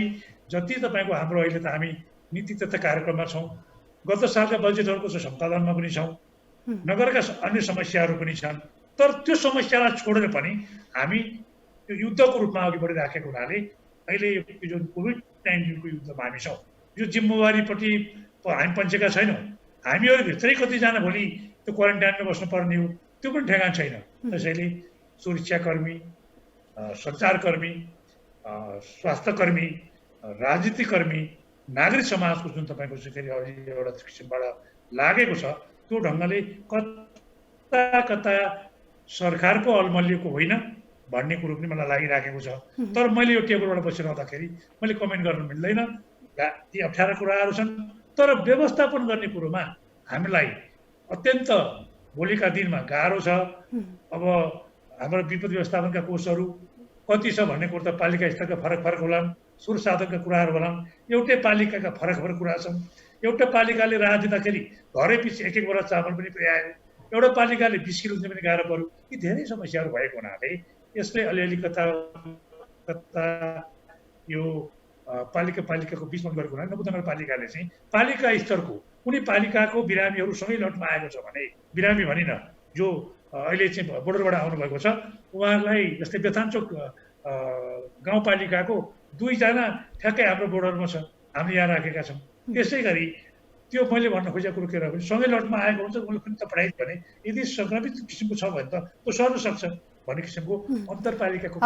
जति तपाईँको हाम्रो अहिले त हामी नीति तथा कार्यक्रममा छौँ, गत सालका बजेटहरूको सम्पादनमा पनि छौँ, नगरका अन्य समस्याहरू पनि छन्। तर त्यो समस्यालाई छोडेर पनि हामी यो युद्धको रूपमा अघि बढिराखेको हुनाले अहिले यो जुन कोभिड-19को युद्धमा हामी छौँ, यो जिम्मेवारीपट्टि हामी पन्छेका छैनौँ। हामीहरूभित्रै कतिजना भोलि त्यो क्वारेन्टाइनमा बस्नुपर्ने हो, त्यो पनि ठेगान छैन। त्यसैले सुरक्षाकर्मी, सञ्चारकर्मी, स्वास्थ्यकर्मी, राजनीतिकर्मी, नागरिक समाजको जुन तपाईँको चाहिँ फेरि अहिले एउटा किसिमबाट लागेको छ, त्यो ढङ्गले कता कता सरकारको अलमल्लिएको होइन भन्ने कुरो पनि मलाई लागिराखेको छ। तर मैले यो टेबलबाट बसिरहँदाखेरि मैले कमेन्ट गर्न मिल्दैन, ती अप्ठ्यारा कुराहरू छन्। तर व्यवस्थापन गर्ने कुरोमा हामीलाई अत्यन्त भोलिका दिनमा गाह्रो छ। अब हाम्रो विपद व्यवस्थापनका कोषहरू कति छ भन्ने कुरो त पालिका स्तरका फरक फरक होलान्, स्रोत साधनका कुराहरू होलान्, एउटै पालिकाका फरक फरक कुरा छन्। एउटा पालिकाले राहत दिँदाखेरि घरै पछि एक बोरा चामल पनि पुर्यायो, एउटा पालिकाले 20 किलो पनि गाह्रो पर्यो। यी धेरै समस्याहरू भएको हुनाले यसले अलिअलि कता कता यो पालिकाको बिचमा गरेको हुनाले नगरपालिकाले चाहिँ पालिका स्तरको कुनै पालिकाको बिरामीहरू सँगै लटमा आएको छ भने, बिरामी भनिन जो अहिले चाहिँ बोर्डरबाट आउनुभएको छ, उहाँहरूलाई जस्तै बेथानचोक गाउँपालिकाको 2 जना ठ्याक्कै हाम्रो बोर्डरमा छ, हामीले यहाँ राखेका छौँ। त्यसै गरी त्यो मैले भन्न खोजेको कुरो के रह्यो भने सँगै लटमा आएको हुन्छ, उसले पनि त पढाइ भने यदि सङ्क्रमित किसिमको छ भने त त्यो सर्न सक्छ भन्ने किसिमको अन्तरपालिकाको।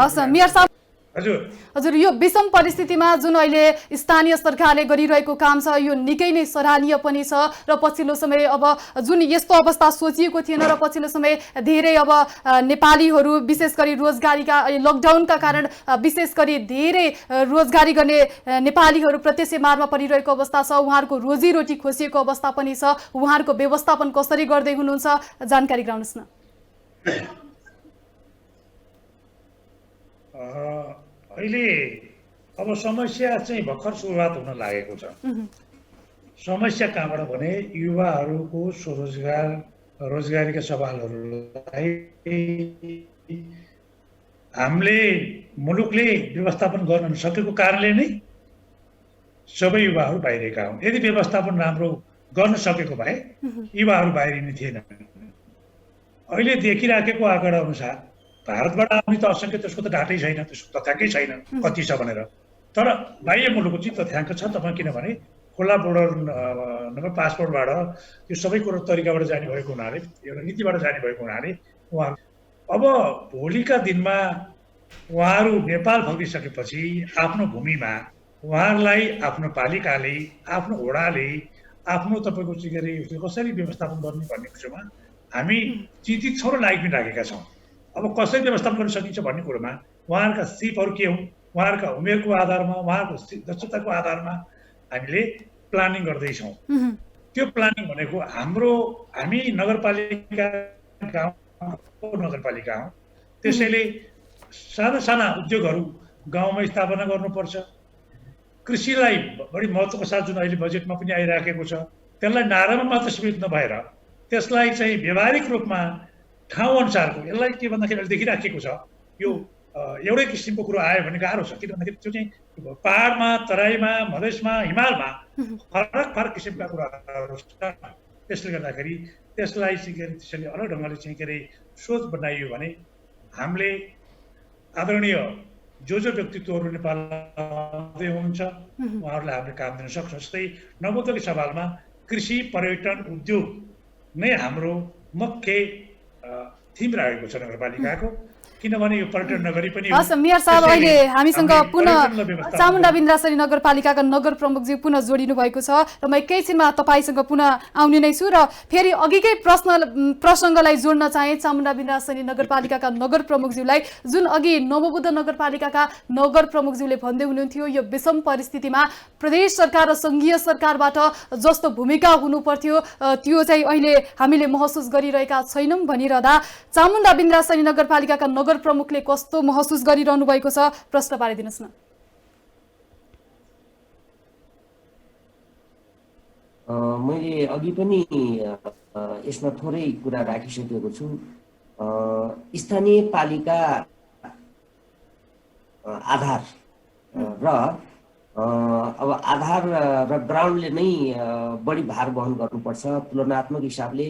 हजुर, यो विषम परिस्थितिमा जुन अहिले स्थानीय सरकारले गरिरहेको काम छ यो निकै नै सराहनीय पनि छ र पछिल्लो समय अब जुन यस्तो अवस्था सोचिएको थिएन र पछिल्लो समय धेरै अब नेपालीहरू विशेष गरी रोजगारीका लकडाउनका कारण विशेष गरी धेरै रोजगारी गर्ने नेपालीहरू प्रत्यक्ष मारमा परिरहेको अवस्था छ, उहाँहरूको रोजीरोटी खोसिएको अवस्था पनि छ। उहाँहरूको व्यवस्थापन कसरी गर्दै हुनुहुन्छ, जानकारी गराउनुहोस् न। अहिले अब समस्या चाहिँ भर्खर सुरुवात हुन लागेको छ। समस्या कहाँबाट भने युवाहरूको स्वरोजगार, रोजगारीका सवालहरूलाई हामीले मुलुकले व्यवस्थापन गर्न नसकेको कारणले नै सबै युवाहरू बाहिरिएका हुन्। यदि व्यवस्थापन राम्रो गर्न सकेको भए युवाहरू बाहिरिने थिएनन्। अहिले देखिराखेको आँकडा अनुसार भारतबाट आउने त असङ्ख्य त्यसको त डाटै छैन, त्यसको तथ्याङ्कै छैन कति छ भनेर। तर बाह्य मुलुकको चाहिँ तथ्याङ्क छ। तपाईँ किनभने खुल्ला बोर्डर नम्बर पासपोर्टबाट यो सबै कुरो तरिकाबाट जाने भएको हुनाले, एउटा नीतिबाट जाने भएको हुनाले उहाँ अब भोलिका दिनमा उहाँहरू नेपाल फर्किसकेपछि आफ्नो भूमिमा उहाँहरूलाई आफ्नो पालिकाले, आफ्नो वडाले, आफ्नो तपाईँको चाहिँ के अरे कसरी व्यवस्थापन गर्ने भन्ने विषयमा हामी चिन्तित छौँ र लागि पनि राखेका छौँ। अब कसरी व्यवस्थापन गर्न सकिन्छ भन्ने कुरोमा उहाँहरूका सिपहरू के हुन्, उहाँहरूका उमेरको आधारमा, उहाँहरूको दक्षताको आधारमा हामीले प्लानिङ गर्दैछौँ। त्यो प्लानिङ भनेको हामी नगरपालिका गाउँको नगरपालिका हौँ, त्यसैले साना साना उद्योगहरू गाउँमा स्थापना गर्नुपर्छ। कृषिलाई बढी महत्त्वको साथ जुन अहिले बजेटमा पनि आइराखेको छ, त्यसलाई नारामा मात्र सीमित नभएर त्यसलाई चाहिँ व्यावहारिक रूपमा ठाउँ अनुसारको, यसलाई के भन्दाखेरि अहिले देखिराखेको छ यो एउटै किसिमको कुरो आयो भने गाह्रो छ। किन भन्दाखेरि त्यो चाहिँ पहाडमा, तराईमा, मधेसमा, हिमालमा फरक फरक किसिमका कुराहरू छ। त्यसले गर्दाखेरि त्यसलाई चाहिँ के अरे त्यसरी अलग ढङ्गले चाहिँ के अरे सोच बनाइयो भने हामीले आदरणीय जो व्यक्तित्वहरू नेपालमा आउँदै हुनुहुन्छ उहाँहरूलाई हामीले काम दिन सक्छौँ। जस्तै नवोद्योगिक सवालमा कृषि, पर्यटन, उद्योग नै हाम्रो मुख्य थिम रहेको छ नगरपालिकाको। किनभने यो पर्यटन नगरी पनि मेयर साहब अहिले हामीसँग पुनः चामुण्डा बिन्द्रासरी नगरपालिकाका नगर प्रमुखजी पुनः जोडिनु भएको छ र म एकैछिनमा तपाईँसँग पुनः आउने नै छु र फेरि अघिकै प्रसङ्गलाई जोड्न चाहे चामुण्डा बिन्द्रासरी नगरपालिकाका नगर प्रमुखज्यूलाई। जुन अघि नवबुद्ध नगरपालिकाका नगर प्रमुखज्यूले भन्दै हुनुहुन्थ्यो यो विषम परिस्थितिमा प्रदेश सरकार र सङ्घीय सरकारबाट जस्तो भूमिका हुनुपर्थ्यो त्यो चाहिँ अहिले हामीले महसुस गरिरहेका छैनौँ भनिरहँदा चामुण्डा बिन्द्रासरी नगरपालिकाका नगर प्रमुखले कस्तो महसुस गरिरहनु भएको छ, प्रश्न पारिदिनुहोस् न। मैले अघि पनि यसमा थोरै कुरा राखिसकेको छु। स्थानीय पालिका आधार र अब आधार र ग्राउन्डले नै बढी भार वहन गर्नुपर्छ। तुलनात्मक हिसाबले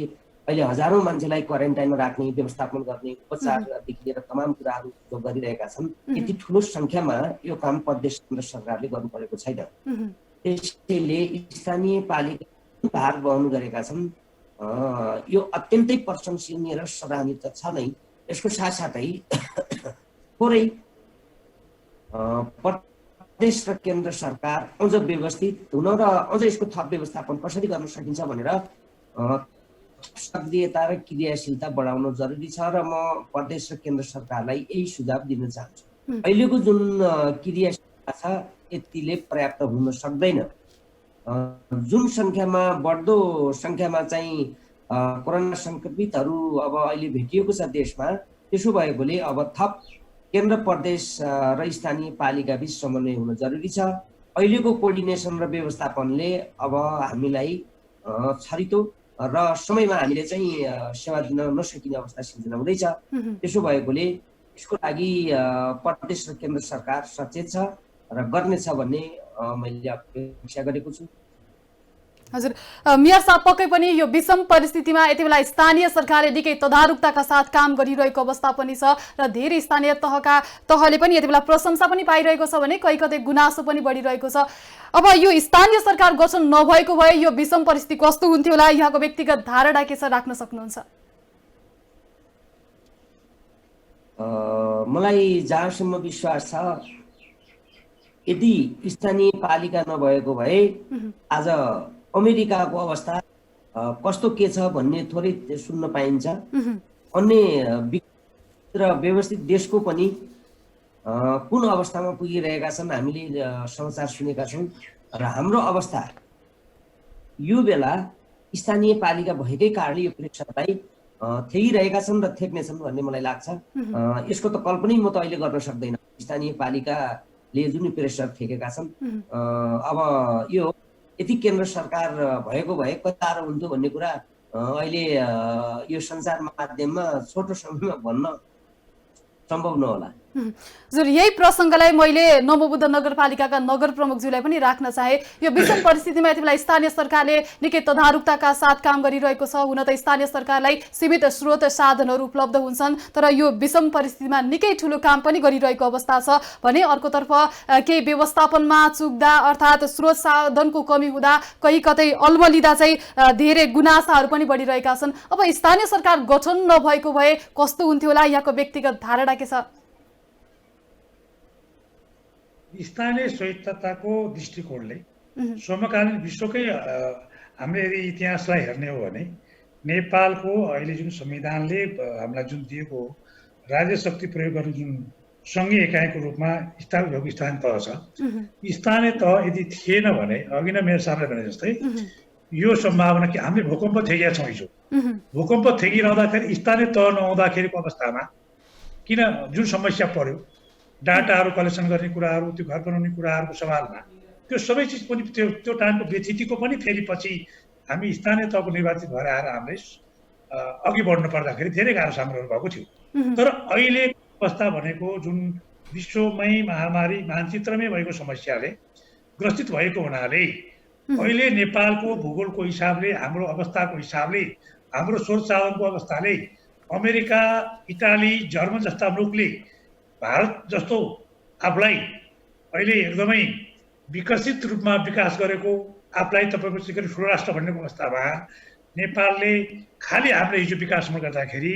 अहिले हजारौं मान्छेलाई क्वारेन्टाइनमा राख्ने, व्यवस्थापन गर्ने, उपचारदेखि लिएर तमाम कुराहरू जो गरिरहेका छन्, यति ठुलो संख्यामा यो काम प्रदेश केन्द्र सरकारले गर्नु परेको छैन। त्यसैले स्थानीय पालिका भार वहन गरेका छन्। यो अत्यन्तै प्रशंसनीय र सराहनीय त छ नै। यसको साथसाथै थोरै प्रदेश र केन्द्र सरकार अझ व्यवस्थित हुन र अझ यसको थप व्यवस्थापन कसरी गर्न सकिन्छ भनेर सक्रियता र क्रियाशीलता बढाउन जरुरी छ र म प्रदेश र केन्द्र सरकारलाई यही सुझाव दिन चाहन्छु। अहिलेको जुन क्रियाशीलता छ यतिले पर्याप्त हुन सक्दैन। जुन संख्यामा बढ्दो संख्यामा चाहिँ कोरोना संक्रमितहरू अब अहिले भेटिएको छ देशमा, त्यसो भएकोले अब थप केन्द्र प्रदेश र स्थानीय पालिका बीच समन्वय हुन जरुरी छ। अहिलेको कोअर्डिनेसन र व्यवस्थापनले अब हामीलाई छरितो र समयमा हामीले चाहिँ सेवा दिन नसकिने अवस्था सिर्जना हुँदैछ। त्यसो भएकोले यसको लागि प्रदेश र केन्द्र सरकार सचेत छ र गर्नेछ भन्ने मैले अपेक्षा गरेको छु। हजुर, मेयर साहब, पक्कै पनि यो विषम परिस्थितिमा यति बेला स्थानीय सरकारले निकै तदारुकताका साथ काम गरिरहेको अवस्था पनि छ र धेरै स्थानीय तहले पनि यति बेला प्रशंसा पनि पाइरहेको छ भने कहीँ कतै गुनासो पनि बढिरहेको छ। अब यो स्थानीय सरकार गठन नभएको भए यो विषम परिस्थिति कस्तो हुन्थ्यो होला, यहाँको व्यक्तिगत धारणा के छ, राख्न सक्नुहुन्छ? मलाई जहाँसम्म विश्वास छ यदि स्थानीय पालिका नभएको भए आज अमेरिकाको अवस्था कस्तो के छ भन्ने थोरै सुन्न पाइन्छ। अन्य र व्यवस्थित देशको पनि कुन अवस्थामा पुगिरहेका छन् हामीले समाचार सुनेका छौँ र हाम्रो अवस्था यो बेला स्थानीय पालिका भएकै कारणले यो प्रेसरलाई थेगिरहेका छन् र थेक्नेछन् भन्ने मलाई लाग्छ। यसको त कल्पनै म त अहिले गर्न सक्दैन। स्थानीय पालिकाले जुन प्रेसर थेकेका छन्, अब यो यदि केन्द्र सरकार भएको भए कति साह्रो हुन्थ्यो भन्ने कुरा अहिले यो सञ्चार माध्यममा छोटो समयमा भन्न सम्भव नहोला। हजुर, यही प्रसङ्गलाई मैले नवबुद्ध नगरपालिकाका नगर प्रमुखज्यूलाई पनि राख्न चाहे। यो विषम परिस्थितिमा यति बेला स्थानीय सरकारले निकै तदारुकताका साथ काम गरिरहेको छ। हुन त स्थानीय सरकारलाई सीमित स्रोत साधनहरू उपलब्ध हुन्छन्, तर यो विषम परिस्थितिमा निकै ठुलो काम पनि गरिरहेको अवस्था छ भने अर्कोतर्फ केही व्यवस्थापनमा चुक्दा अर्थात् स्रोत साधनको कमी हुँदा कहीँ कतै अल्मलिँदा चाहिँ धेरै गुनासाहरू पनि बढिरहेका छन्। अब स्थानीय सरकार गठन नभएको भए कस्तो हुन्थ्यो होला, यहाँको व्यक्तिगत धारणा के छ? स्थानीय स्वायत्तताको दृष्टिकोणले समकालीन विश्वकै हामीले यदि इतिहासलाई हेर्ने हो भने नेपालको अहिले जुन संविधानले हामीलाई जुन दिएको राज्य शक्ति प्रयोग गर्ने जुन सङ्घीय एकाइको रूपमा स्थापित भएको स्थानीय तह छ, स्थानीय तह यदि थिएन भने अघि नै मेयर साहबले भने जस्तै यो सम्भावना कि हामीले भूकम्प थेगेका छौँ। हिजो भूकम्प थेगिरहँदाखेरि स्थानीय तह नहुँदाखेरिको अवस्थामा किन जुन समस्या पर्यो, डाटाहरू कलेक्सन गर्ने कुराहरू, त्यो घर बनाउने कुराहरूको सवालमा त्यो सबै चिज पनि त्यो टाइमको व्यथितिको पनि फेरि पछि हामी स्थानीय तहको निर्वाचित भएर आएर हामीले अघि बढ्नु पर्दाखेरि धेरै गाह्रो सामना भएको थियो। तर अहिले अवस्था भनेको जुन विश्वमै महामारी मानचित्रमै भएको समस्याले ग्रसित भएको हुनाले अहिले नेपालको भूगोलको हिसाबले, हाम्रो अवस्थाको हिसाबले, हाम्रो स्रोत साधनको अवस्थाले अमेरिका, इटाली, जर्मन जस्ता मुलुकले भारत जस्तो आफूलाई अहिले एकदमै विकसित रूपमा विकास गरेको, आफूलाई तपाईँको चाहिँ ठुलो राष्ट्र भन्ने अवस्थामा नेपालले खालि हामीले हिजो विकासमा गर्दाखेरि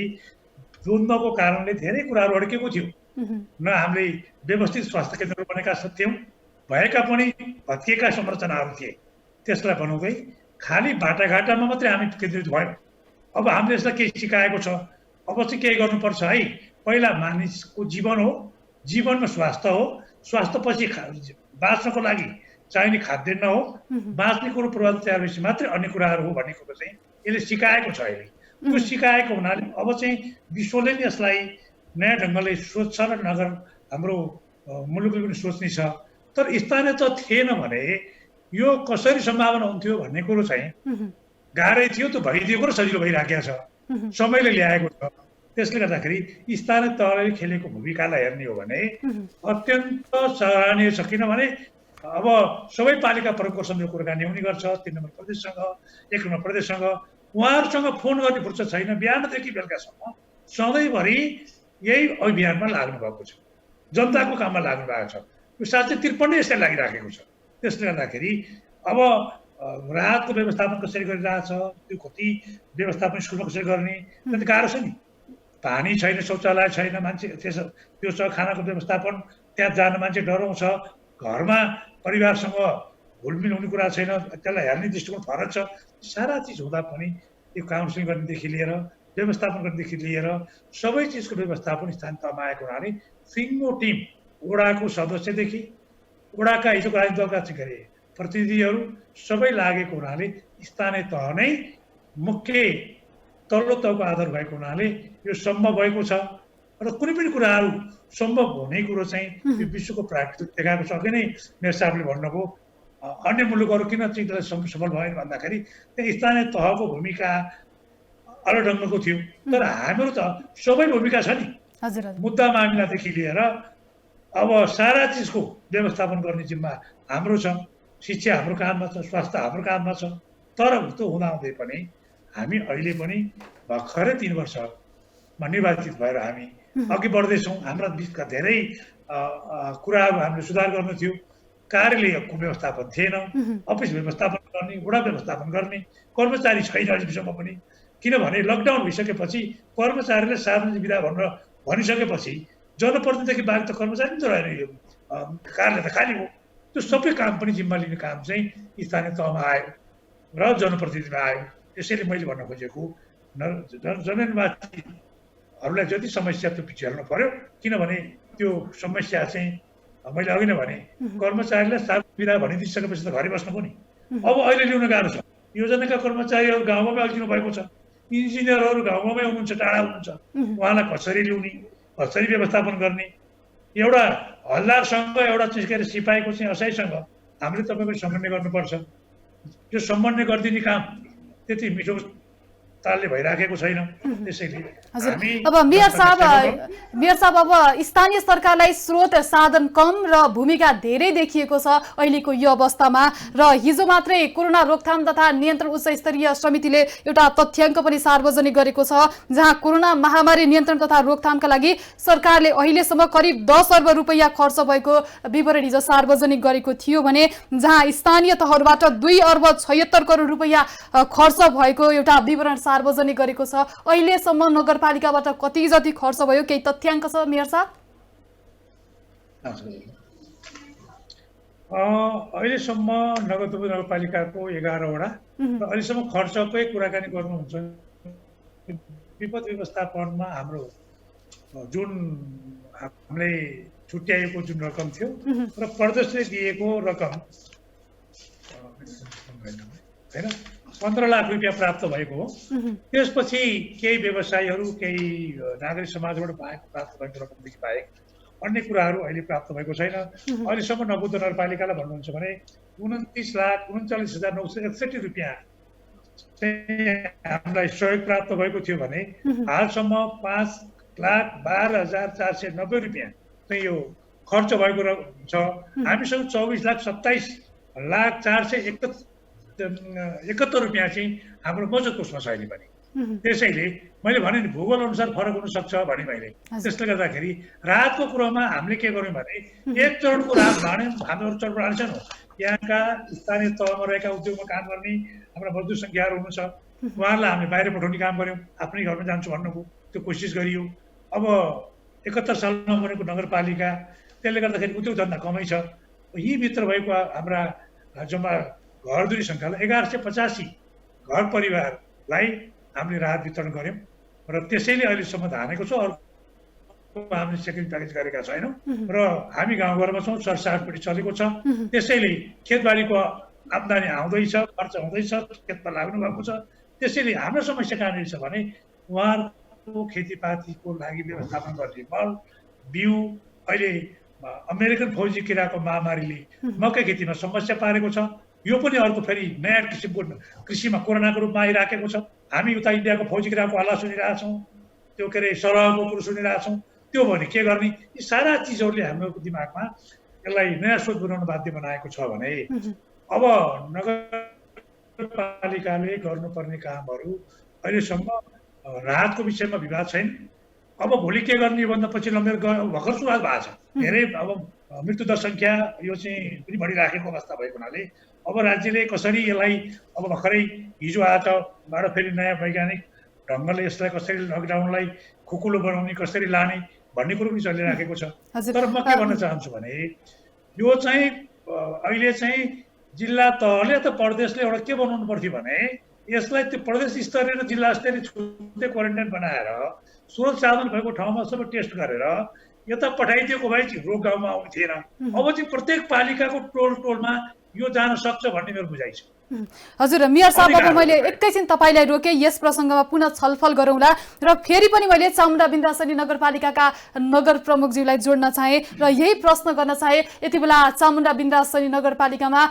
द्वन्द्वको कारणले धेरै कुराहरू अड्केको थियो। न हामीले व्यवस्थित स्वास्थ्य केन्द्रहरू बनेका थियौँ, भएका पनि भत्किएका संरचनाहरू थिए, त्यसलाई बनाउँदै खालि बाटाघाटामा मात्रै हामी केन्द्रित भयौँ। अब हामीले यसलाई केही सिकाएको छ, अब चाहिँ केही गर्नुपर्छ है। पहिला मानिसको जीवन हो, जीवनमा स्वास्थ्य हो, स्वास्थ्यपछि बाँच्नको लागि चाहिने खाद्यान्न हो, बाँच्ने कुरो पूर्वाधार तयार भएपछि मात्रै अन्य कुराहरू हो भन्ने कुरो चाहिँ यसले सिकाएको छ। अहिले त्यो सिकाएको हुनाले अब चाहिँ विश्वले नै यसलाई नयाँ ढङ्गले सोच्छ र नगर हाम्रो मुलुकले पनि सोच्ने छ। तर स्थानीय त थिएन भने यो कसरी सम्भावना हुन्थ्यो भन्ने कुरो चाहिँ गाह्रै थियो। त्यो भइदिएको र सजिलो भइराखेको छ, समयले ल्याएको छ। त्यसले गर्दाखेरि स्थानीय तहले खेलेको भूमिकालाई हेर्ने हो भने अत्यन्त सराहनीय छ। किनभने अब सबै पालिका प्रमुखको सँग कुराकानी हुने गर्छ, 3 नम्बर प्रदेशसँग, 1 नम्बर प्रदेशसँग। उहाँहरूसँग फोन गर्ने फुर्सद छैन, बिहानदेखि बेलुकासम्म सधैँभरि यही अभियानमा लाग्नु भएको छ, जनताको काममा लाग्नु भएको छ। यो 753 यसलाई लागिराखेको छ। त्यसले गर्दाखेरि अब राहतको व्यवस्थापन कसरी गरिरहेछ, त्यो कति व्यवस्थापन स्कुलमा कसरी गर्ने, त्यो गाह्रो छ नि। पानी छैन, शौचालय छैन, मान्छे त्यो छ, खानाको व्यवस्थापन, त्यहाँ जान मान्छे डराउँछ, घरमा परिवारसँग घुलमिल हुने कुरा छैन, त्यसलाई हेर्ने दृष्टिकोण फरक छ। सारा चिज हुँदा पनि यो काउन्सिलिङ गर्नेदेखि लिएर व्यवस्थापन गर्नेदेखि लिएर सबै चिजको व्यवस्थापन स्थानीय तहमा आएको हुनाले सिङ्गो टिम वडाको सदस्यदेखि वडाका हिजोको राजनीतिक दलका के अरे प्रतिनिधिहरू सबै लागेको हुनाले स्थानीय तह नै मुख्य तल्लो तहको आधार भएको हुनाले यो सम्भव भएको छ। र कुनै पनि कुराहरू सम्भव हुने कुरो चाहिँ यो विश्वको प्राकृतिक देखाएको छ। अघि नै मेरो साहबले भन्नुभयो अन्य मुलुकहरू किन चाहिँ सफल भएन भन्दाखेरि त्यहाँ स्थानीय तहको भूमिका अलग ढङ्गको थियो, तर हाम्रो त सबै भूमिका छ नि। मुद्दा मामिलादेखि लिएर अब सारा चिजको व्यवस्थापन गर्ने जिम्मा हाम्रो छ। शिक्षा हाम्रो काममा छ, स्वास्थ्य हाम्रो काममा छ। तर त्यो हुँदाहुँदै पनि हामी अहिले पनि भर्खरै 3 वर्षमा निर्वाचित भएर हामी अघि बढ्दैछौँ। हाम्रा बिचका धेरै कुराहरू हामीले सुधार गर्नु थियो। कार्यालयको व्यवस्थापन थिएन, अफिस व्यवस्थापन गर्ने, वडा व्यवस्थापन गर्ने कर्मचारी छैन अहिलेसम्म पनि। किनभने लकडाउन भइसकेपछि कर्मचारीले सार्वजनिक विदा भनिसकेपछि जनप्रतिनिधिदेखि बाहेक त कर्मचारी त रहेन, यो कार्यालय त खाली हो। त्यो सबै काम पनि जिम्मा लिने काम चाहिँ स्थानीय तहमा आयो र जनप्रतिनिधिमा आयो। त्यसैले मैले भन्न खोजेको जननिर्वाचितहरूलाई जति समस्या त्यो पछि हेर्नु पर्यो, किनभने त्यो समस्या चाहिँ मैले अघि नै भने कर्मचारीलाई सार्वजनिक विदा भनिदिइसकेपछि त घरै बस्नु पनि अब अहिले ल्याउन गाह्रो छ। योजनाका कर्मचारीहरू गाउँमा अल्झिनु भएको छ, इन्जिनियरहरू गाउँमै हुनुहुन्छ, टाढा हुनुहुन्छ, उहाँलाई कसरी ल्याउने, कसरी व्यवस्थापन गर्ने। एउटा हल्दारसँग एउटा के अरे सिपाहीको चाहिँ असाईसँग हामीले तपाईँको समन्वय गर्नुपर्छ। त्यो समन्वय गरिदिने काम त्यति मिठो तालले भइराखेको छैन। त्यसैले अब मेयर साहब अब स्थानीय सरकारलाई स्रोत साधन कम र भूमिका धेरै देखिएको छ अहिलेको यो अवस्थामा। र हिजो मात्रै कोरोना रोकथाम तथा नियन्त्रण उच्च स्तरीय समितिले एउटा तथ्याङ्क पनि सार्वजनिक गरेको छ, जहाँ कोरोना महामारी नियन्त्रण तथा रोकथामका लागि सरकारले अहिलेसम्म करिब 10 अर्ब रुपैयाँ खर्च भएको विवरण हिजो सार्वजनिक गरेको थियो भने जहाँ स्थानीय तहबाट 2 अर्ब 76 करोड रुपैयाँ खर्च भएको एउटा विवरण सार्वजनिक गरेको छ। अहिलेसम्म नगरपालिकाबाट कति जति खर्च भयो, केही तथ्याङ्क छ मेयर साहब? अहिलेसम्म नगरपालिकाको 11 वडा र अहिलेसम्म खर्चकै कुराकानी गर्नुहुन्छ। विपद व्यवस्थापनमा हाम्रो जुन हामीले छुट्याएको जुन रकम थियो र प्रदेशले दिएको रकम हैन 15 लाख रुपियाँ प्राप्त भएको हो। त्यसपछि केही व्यवसायीहरू, केही नागरिक समाजबाट प्राप्त भएको रकमदेखि बाहेक अन्य कुराहरू अहिले प्राप्त भएको छैन। अहिलेसम्म नवोदय नगरपालिकालाई भन्नुहुन्छ भने 29,39,961 रुपियाँ हामीलाई सहयोग प्राप्त भएको थियो भने हालसम्म 5,12,490 रुपियाँ चाहिँ यो खर्च भएको छ। हामीसँग 24,27,04,71 रुपियाँ चाहिँ हाम्रो बचत कोषमा छ अहिले पनि। त्यसैले मैले भने नि भूगोल अनुसार फरक हुन सक्छ भने मैले। त्यसले गर्दाखेरि राहतको कुरामा हामीले के गर्यौँ भने एक चरणको राहत भाँड्यौँ। हाम्रो चरण प्रणाली छ। यहाँका स्थानीय तहमा रहेका उद्योगमा काम गर्ने हाम्रा मजदुर सङ्ख्याहरू हुनुहुन्छ, उहाँहरूलाई हामीले बाहिर पठाउने काम गऱ्यौँ। आफ्नै घरमा जान्छु भन्नुभयो, त्यो कोसिस गरियो। अब 71 सालमा बनेको नगरपालिका, त्यसले गर्दाखेरि उद्योग धन्दा कमै छ। यी भित्र भएको हाम्रा जम्मा घरधुरी सङ्ख्यालाई 1185 घर परिवारलाई हामीले राहत वितरण गऱ्यौँ र त्यसैले अहिलेसम्म धानेको छ। अर्को हामीले सेकेन्ड प्याकेज गरेका छैनौँ र हामी गाउँघरमा छौँ, सरसाहपट्टि चलेको छ। त्यसैले खेतबारीको आम्दानी आउँदैछ, खर्च हुँदैछ, खेतमा लाग्नु भएको छ। त्यसैले हाम्रो समस्या कहाँनिर छ भने उहाँहरूको खेतीपातीको लागि व्यवस्थापन गर्ने मल, बिउ, अहिले अमेरिकन फौजी किराको महामारीले मकै खेतीमा समस्या पारेको छ। यो पनि अर्को फेरि नयाँ किसिमको कृषिमा कोरोनाको रूपमा आइराखेको छ। हामी उता इन्डियाको फौजी किराको हल्ला सुनिरहेछौँ, त्यो के अरे सरहको कुरो सुनिरहेछौँ। त्यो भने के गर्ने? यी सारा चिजहरूले हाम्रो दिमागमा यसलाई नयाँ सोच बनाउन बाध्य बनाएको छ भने अब नगरपालिकाले गर्नुपर्ने कामहरू अहिलेसम्म राहतको विषयमा विवाद छैन। अब भोलि के गर्ने भन्दा पछि लम्बेर भर्खर सुरुवात भएको छ। धेरै अब मृत्युदर सङ्ख्या यो चाहिँ पनि बढिराखेको अवस्था भएको हुनाले अब राज्यले कसरी यसलाई अब भर्खरै हिजो आजबाट फेरि नयाँ वैज्ञानिक ढङ्गले यसलाई कसरी लकडाउनलाई खुकुलो बनाउने कसरी लाने भन्ने कुरो पनि चलिराखेको छ। तर म के भन्न चाहन्छु भने यो चाहिँ अहिले चाहिँ जिल्ला तहले त प्रदेशले एउटा के बनाउनु पर्थ्यो भने यसलाई त्यो प्रदेश स्तरीय र जिल्ला स्तरीय छुट्टै क्वारेन्टाइन बनाएर स्रोत साधन भएको ठाउँमा सबै टेस्ट गरेर यता पठाइदिएको भए चाहिँ रोग गाउँमा आउने थिएन। अब चाहिँ प्रत्येक पालिकाको टोलमा यो जान सक्छ भन्ने मेरो बुझाइ छ। हजुर मेयर साहब, अब मैले एकैछिन तपाईँलाई रोकेँ, यस प्रसङ्गमा पुनः छलफल गरौँला र फेरि पनि मैले चामुण्डा बिन्दासनी नगरपालिकाका नगर प्रमुखज्यूलाई जोड्न चाहेँ र यही प्रश्न गर्न चाहेँ। यति बेला चामुण्डा बिन्दासनी नगरपालिकामा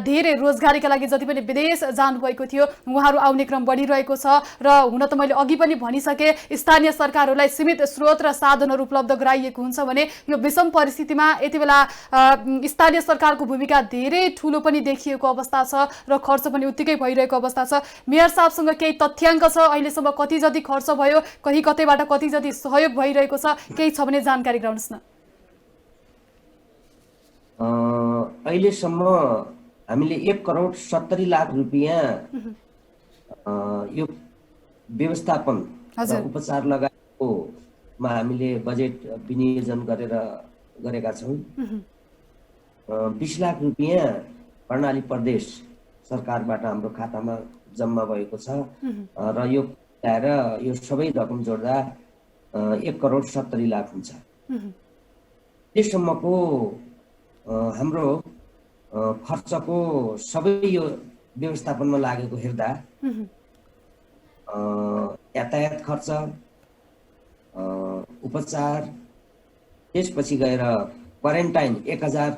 धेरै रोजगारीका लागि जति पनि विदेश जानुभएको थियो उहाँहरू आउने क्रम बढिरहेको छ र हुन त मैले अघि पनि भनिसकेँ स्थानीय सरकारहरूलाई सीमित स्रोत र साधनहरू उपलब्ध गराइएको हुन्छ भने यो विषम परिस्थितिमा यति बेला स्थानीय सरकारको भूमिका धेरै ठुलो पनि देखिएको अवस्था छ र खर्च पनि उत्तिकै भइरहेको अवस्था छ। मेयर साहबसँग केही तथ्याङ्क छ अहिलेसम्म कति जति खर्च भयो, कहीँ कतैबाट कति जति सहयोग भइरहेको छ, केही छ भने जानकारी गराउनुहोस् न। अहिलेसम्म हामीले 1,70,00,000 रुपियाँ यो व्यवस्थापन उपचार लगायतकोमा हामीले बजेट विनियोजन गरेका छौँ। 20 लाख रुपियाँ कर्णाली प्रदेश सरकारबाट हाम्रो खातामा जम्मा भएको छ र यो ल्याएर यो सबै रकम जोड्दा 1,70,00,000 हुन्छ। यससम्मको हाम्रो खर्चको सबै यो व्यवस्थापनमा लागेको हेर्दा यातायात खर्च, उपचार, त्यसपछि गएर क्वारेन्टाइन 1,000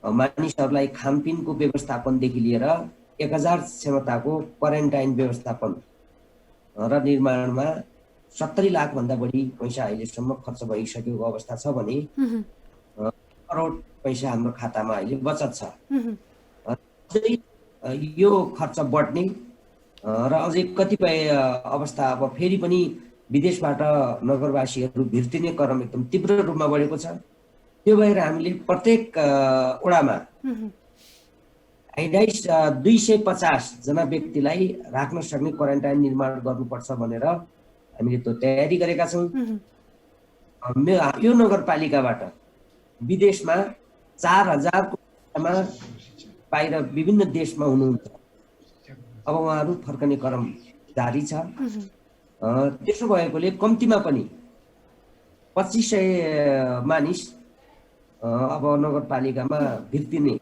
मानिसहरूलाई खानपिनको व्यवस्थापनदेखि लिएर 1,000 क्षमताको क्वारेन्टाइन व्यवस्थापन र निर्माणमा 70 लाख भन्दा बढी पैसा अहिलेसम्म खर्च भइसकेको अवस्था छ भने करोड पैसा हाम्रो खातामा अहिले बचत छ। अझै यो खर्च बढ्ने र अझै कतिपय अवस्था अब फेरि पनि विदेशबाट नगरवासीहरू भिर्तिने क्रम एकदम तीव्र रूपमा बढेको छ। त्यो भएर हामीले प्रत्येक वडामा 250 जना व्यक्तिलाई राख्न सक्ने क्वारेन्टाइन निर्माण गर्नुपर्छ भनेर हामीले त्यो तयारी गरेका छौँ। यो नगरपालिकाबाट विदेशमा 4,000 को बाहिर विभिन्न देशमा हुनुहुन्छ। अब उहाँहरू फर्कने क्रम जारी छ। त्यसो भएकोले कम्तीमा पनि 2500 मानिस अब नगरपालिकामा भित्तिने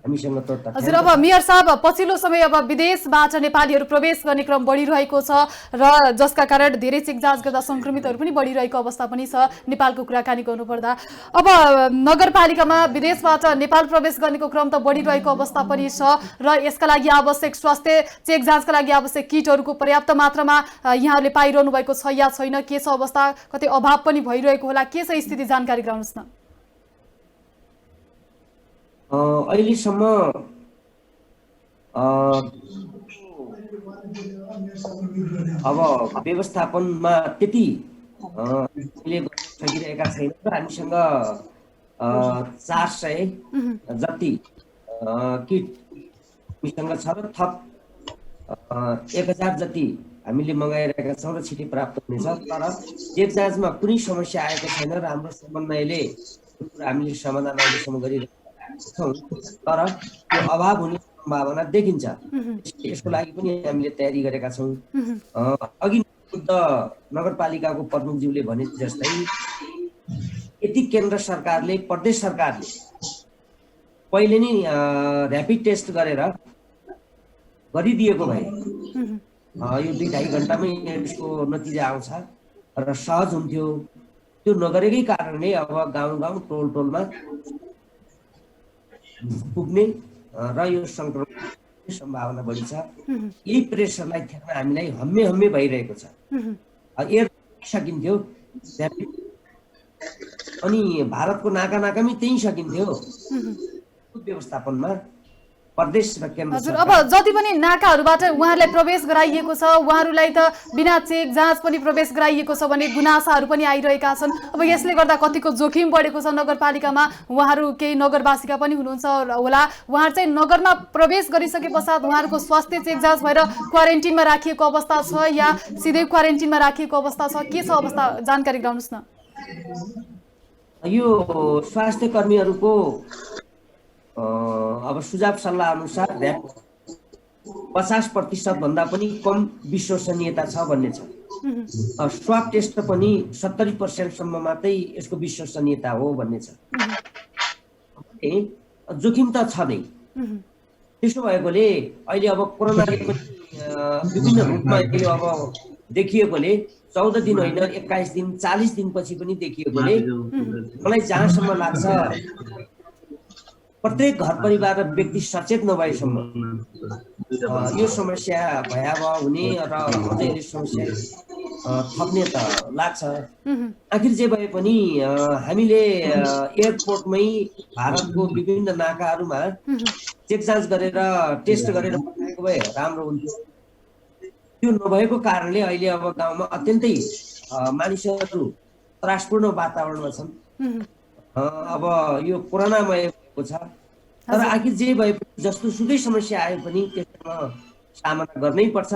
हामीसँग त। हजुर, अब मेयर साहब पछिल्लो समय अब विदेशबाट नेपालीहरू प्रवेश गर्ने क्रम बढिरहेको छ र जसका कारण धेरै चेक जाँच गर्दा संक्रमितहरू पनि बढिरहेको अवस्था पनि छ नेपालको कुराकानी गर्नुपर्दा। अब नगरपालिकामा विदेशबाट नेपाल प्रवेश गर्नेको क्रम त बढिरहेको अवस्था पनि छ र यसका लागि आवश्यक स्वास्थ्य चेक जाँचका लागि आवश्यक किटहरूको पर्याप्त मात्रामा यहाँहरूले पाइरहनु भएको छ या छैन, के छ अवस्था, कतै अभाव पनि भइरहेको होला, के छ स्थिति, जानकारी गराउनुहोस् न। अहिलेसम्म अब व्यवस्थापनमा त्यति सकिरहेका छैन र हामीसँग 400 जति किट हामीसँग छ र थप 1,000 जति हामीले मगाइरहेका छौँ र छिटै प्राप्त हुनेछ। तर चेक जाँचमा कुनै समस्या आएको छैन र हाम्रो समन्वयले हामीले समाधान अहिलेसम्म गरिरहेका छौँ, तर त्यो अभाव हुने सम्भावना देखिन्छ। यसको लागि पनि हामीले तयारी गरेका छौँ। अघि नगरपालिकाको प्रमुखज्यूले भने जस्तै यदि केन्द्र सरकारले प्रदेश सरकारले पहिले नै ऱ्यापिड टेस्ट गरिदिएको भए यो 2-2.5 घण्टामै यसको नतिजा आउँछ र सहज हुन्थ्यो। त्यो नगरेकै कारणले अब गाउँ टोलमा पुग्ने र यो संक्रमण सम्भावना बढी छ। यही प्रेसरलाई थ्याक्न हामीलाई हम्मे भइरहेको छ। एयर सकिन्थ्यो अनि भारतको नाकामै त्यही सकिन्थ्यो व्यवस्थापनमा, प्रदेश र केन्द्र हजुर, सरकार। अब जति पनि नाकाहरूबाट उहाँहरूलाई प्रवेश गराइएको छ, उहाँहरूलाई त बिना चेक जाँच पनि प्रवेश गराइएको छ भने गुनासाहरू पनि आइरहेका छन्। अब यसले गर्दा कतिको जोखिम बढेको छ नगरपालिकामा। उहाँहरू केही नगरवासीका पनि हुनुहुन्छ होला, उहाँहरू चाहिँ नगरमा प्रवेश गरिसके पश्चात उहाँहरूको स्वास्थ्य चेक जाँच भएर क्वारेन्टिनमा राखिएको अवस्था छ या सिधै क्वारेन्टिनमा राखिएको अवस्था छ, के छ अवस्था जानकारी गराउनुहोस् न। यो स्वास्थ्य कर्मीहरूको अब सुझाव सल्लाह अनुसार 50% भन्दा पनि कम विश्वसनीयता छ भन्ने छ। स्वाब टेस्ट पनि 70% सम्म मात्रै यसको विश्वसनीयता हो भन्ने छ। जोखिम त छ नै। त्यसो भएकोले अहिले अब कोरोनाले पनि विभिन्न रूपमा अहिले अब देखिएकोले 14 दिन होइन 21 दिन 40 दिनपछि पनि देखिएकोले मलाई जहाँसम्म लाग्छ प्रत्येक घर परिवार र व्यक्ति सचेत नभएसम्म यो समस्या भयावह हुने र अझै यो समस्या थप्ने त लाग्छ। आखिर जे भए पनि हामीले एयरपोर्टमै भारतको विभिन्न नाकाहरूमा चेक जाँच गरेर टेस्ट गरेर पठाएको भए राम्रो हुन्थ्यो। त्यो नभएको कारणले अहिले अब गाउँमा अत्यन्तै मानिसहरू त्रासपूर्ण वातावरणमा छन्। अब यो कोरोनामय भएको छ, तर आखिर जे भए पनि जस्तो सुकै समस्या आए पनि त्यसमा सामना गर्नै पर्छ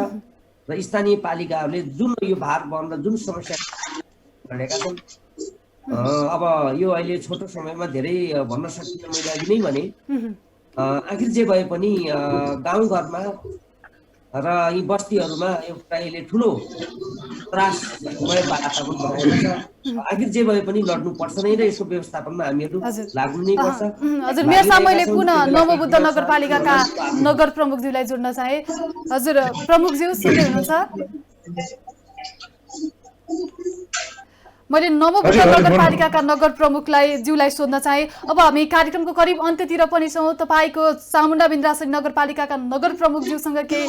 र स्थानीय पालिकाहरूले जुन यो भार वहन र जुन समस्या गरेका छन् अब यो अहिले छोटो समयमा धेरै भन्न सकिन्न। मैले अघि नै भने आखिर जे भए पनि गाउँघरमा र यी बस्तीहरूमा एउटा अहिले ठुलो त्रासमय वातावरण बनाएको छ। आखिर जे भए पनि लड्नुपर्छ नै र यसको व्यवस्थापनमा हामीहरू लाग्नु नै पर्छ। हजुर, मेयर साहब मैले पुनः नवबुद्ध नगरपालिकाका नगर प्रमुखज्यूलाई जोड्न चाहे। हजुर प्रमुखज्यू सुन्दै हुनुहुन्छ? मैले नवबुद्ध नगरपालिकाका नगर प्रमुखलाई ज्यूलाई सोध्न चाहे। अब हामी कार्यक्रमको करिब अन्त्यतिर पनि छौँ। तपाईँको चामुण्डा बिन्द्रासरी नगरपालिकाका नगर प्रमुखज्यूसँग केही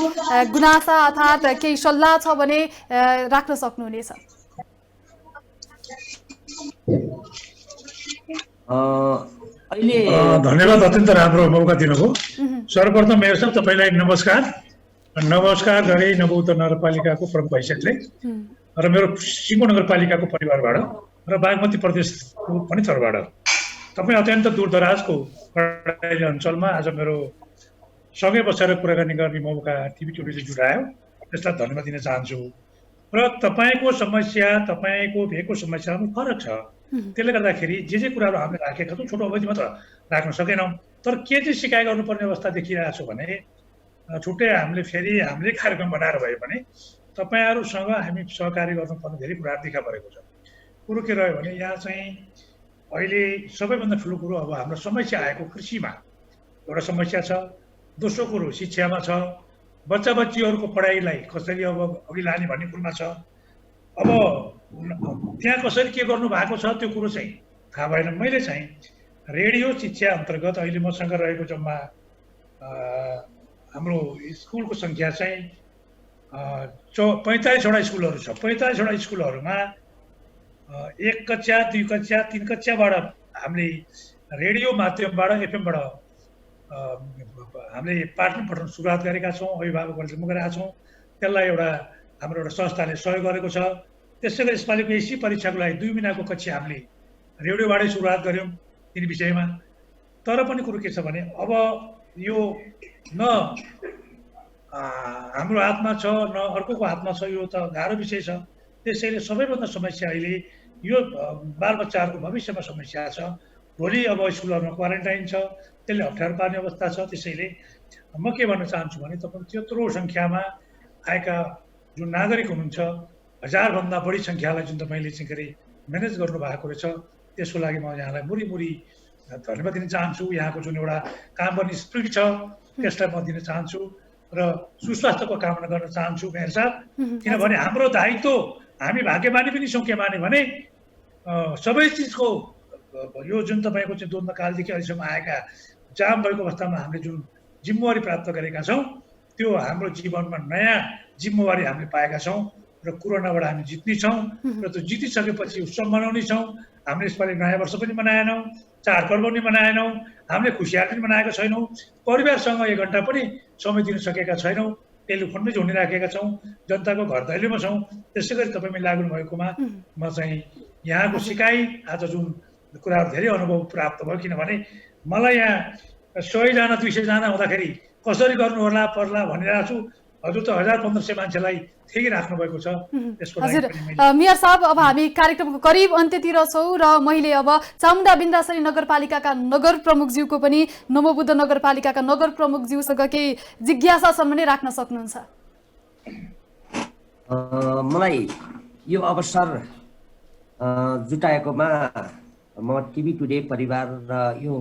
गुनासा अर्थात् केही सल्लाह छ भने राख्न सक्नुहुनेछ। अहिले धन्यवाद, अत्यन्त राम्रो मौका दिनुभयो। सर्वप्रथम मेयर साहब तपाईँलाई नमस्कार गरे नवबुद्ध नगरपालिकाको प्रमुख हैसियतले र मेरो सिङ्गो नगरपालिकाको परिवारबाट र बागमती प्रदेशको पनि तर्फबाट। तपाईँ अत्यन्त दूरदराजको कडाइली अञ्चलमा आज मेरो सँगै बसेर कुराकानी गर्ने मौका टिभी टुडेले जुटायो, त्यसलाई धन्यवाद दिन चाहन्छु। र तपाईँको समस्या तपाईँको भएको समस्यामा फरक छ। त्यसले गर्दाखेरि जे कुराहरू हामीले राखेका छौँ छोटो अवधिमा त राख्न सकेनौँ, तर के चाहिँ सिकाइ गर्नुपर्ने अवस्था देखिरहेको छु भने छुट्टै हामीले फेरि हाम्रै कार्यक्रम बनाएर भए पनि तपाईँहरूसँग हामी सहकार्य गर्नुपर्ने धेरै कुराहरू देखा परेको छ। कुरो के रह्यो भने यहाँ चाहिँ अहिले सबैभन्दा ठुलो कुरो अब हाम्रो समस्या आएको कृषिमा एउटा समस्या छ। दोस्रो कुरो शिक्षामा छ, बच्चा बच्चीहरूको पढाइलाई कसरी अब अघि लाने भन्ने कुरोमा छ। अब त्यहाँ कसरी के गर्नु भएको छ त्यो कुरो चाहिँ थाहा भएन। मैले चाहिँ रेडियो शिक्षा अन्तर्गत अहिले मसँग रहेको जम्मा हाम्रो स्कुलको सङ्ख्या चाहिँ 45वटा स्कुलहरू छ। 45वटा स्कुलहरूमा 1 कक्षा 2 कक्षा 3 कक्षाबाट हामीले रेडियो माध्यमबाट एफएमबाट हामीले पाठन पठाउन सुरुवात गरेका छौँ। अभिभावकहरूले गरेका छौँ। त्यसलाई एउटा हाम्रो एउटा संस्थाले सहयोग गरेको छ। त्यसै गरी यसपालिको एसी परीक्षाको लागि 2 महिनाको कक्षा हामीले रेडियोबाटै सुरुवात गऱ्यौँ तिन विषयमा। तर पनि कुरो के छ भने अब यो न हाम्रो हातमा छ न अर्कोको हातमा छ, यो त गाह्रो विषय छ। त्यसैले सबैभन्दा समस्या अहिले यो बालबच्चाहरूको भविष्यमा समस्या छ। भोलि अब स्कुलहरूमा क्वारेन्टाइन छ, त्यसले अप्ठ्यारो पार्ने अवस्था छ। त्यसैले म के भन्न चाहन्छु भने तपाईँ त्यत्रो सङ्ख्यामा आएका जुन नागरिक हुनुहुन्छ, 1000 भन्दा बढी सङ्ख्यालाई जुन तपाईँले चाहिँ के अरे म्यानेज गर्नुभएको रहेछ, त्यसको लागि म यहाँलाई मुरी धन्यवाद दिन चाहन्छु। यहाँको जुन एउटा काम गर्ने स्पिरिट छ त्यसलाई म दिन चाहन्छु र सुस्वास्थ्यको कामना गर्न चाहन्छु मेयर साहब। किनभने हाम्रो दायित्व, हामी भाग्यमानी पनि छौँ के माने भने सबै चिजको यो जुन तपाईँको चाहिँ द्वन्द्वकालदेखि अहिलेसम्म आएका जाम भएको अवस्थामा हामीले जुन जिम्मेवारी प्राप्त गरेका छौँ त्यो हाम्रो जीवनमा नयाँ जिम्मेवारी हामीले पाएका छौँ र र कोरोनाबाट हामी जित्ने छौँ र त्यो जितिसकेपछि उत्सव मनाउने छौँ। हामीले यसपालि नयाँ वर्ष पनि मनाएनौँ, चाडपर्व पनि मनाएनौँ, हामीले खुसियाली पनि मनाएका छैनौँ, परिवारसँग 1 घन्टा पनि समय दिन सकेका छैनौँ, टेलिफोनमै जोडिराखेका छौँ, जनताको घर दैलोमा छौँ। त्यसै गरी तपाईँ लाग्नु भएकोमा म चाहिँ यहाँको सिकाइ आज जुन कुराहरू धेरै अनुभव प्राप्त भयो, किनभने मलाई यहाँ 100 जना 200 जना हुँदाखेरि कसरी गर्नु होला पर्ला भनिरहेको छु। हजुर त 1500 मान्छेलाई ठिकै राख्नु भएको छ। त्यसको लागि हजुर पनि मैले मिया साहब, अब हामी कार्यक्रमको करिब अन्त्यतिर छौँ र मैले अब चामुण्डा बिन्दासरी नगरपालिकाका नगर प्रमुखज्यूको पनि नमोबुद्ध नगरपालिकाका नगर प्रमुखज्यूसँग केही जिज्ञासासम्म नै राख्न सक्नुहुन्छ? मलाई यो अवसर जुटाएकोमा म टिभी टुडे परिवार र यो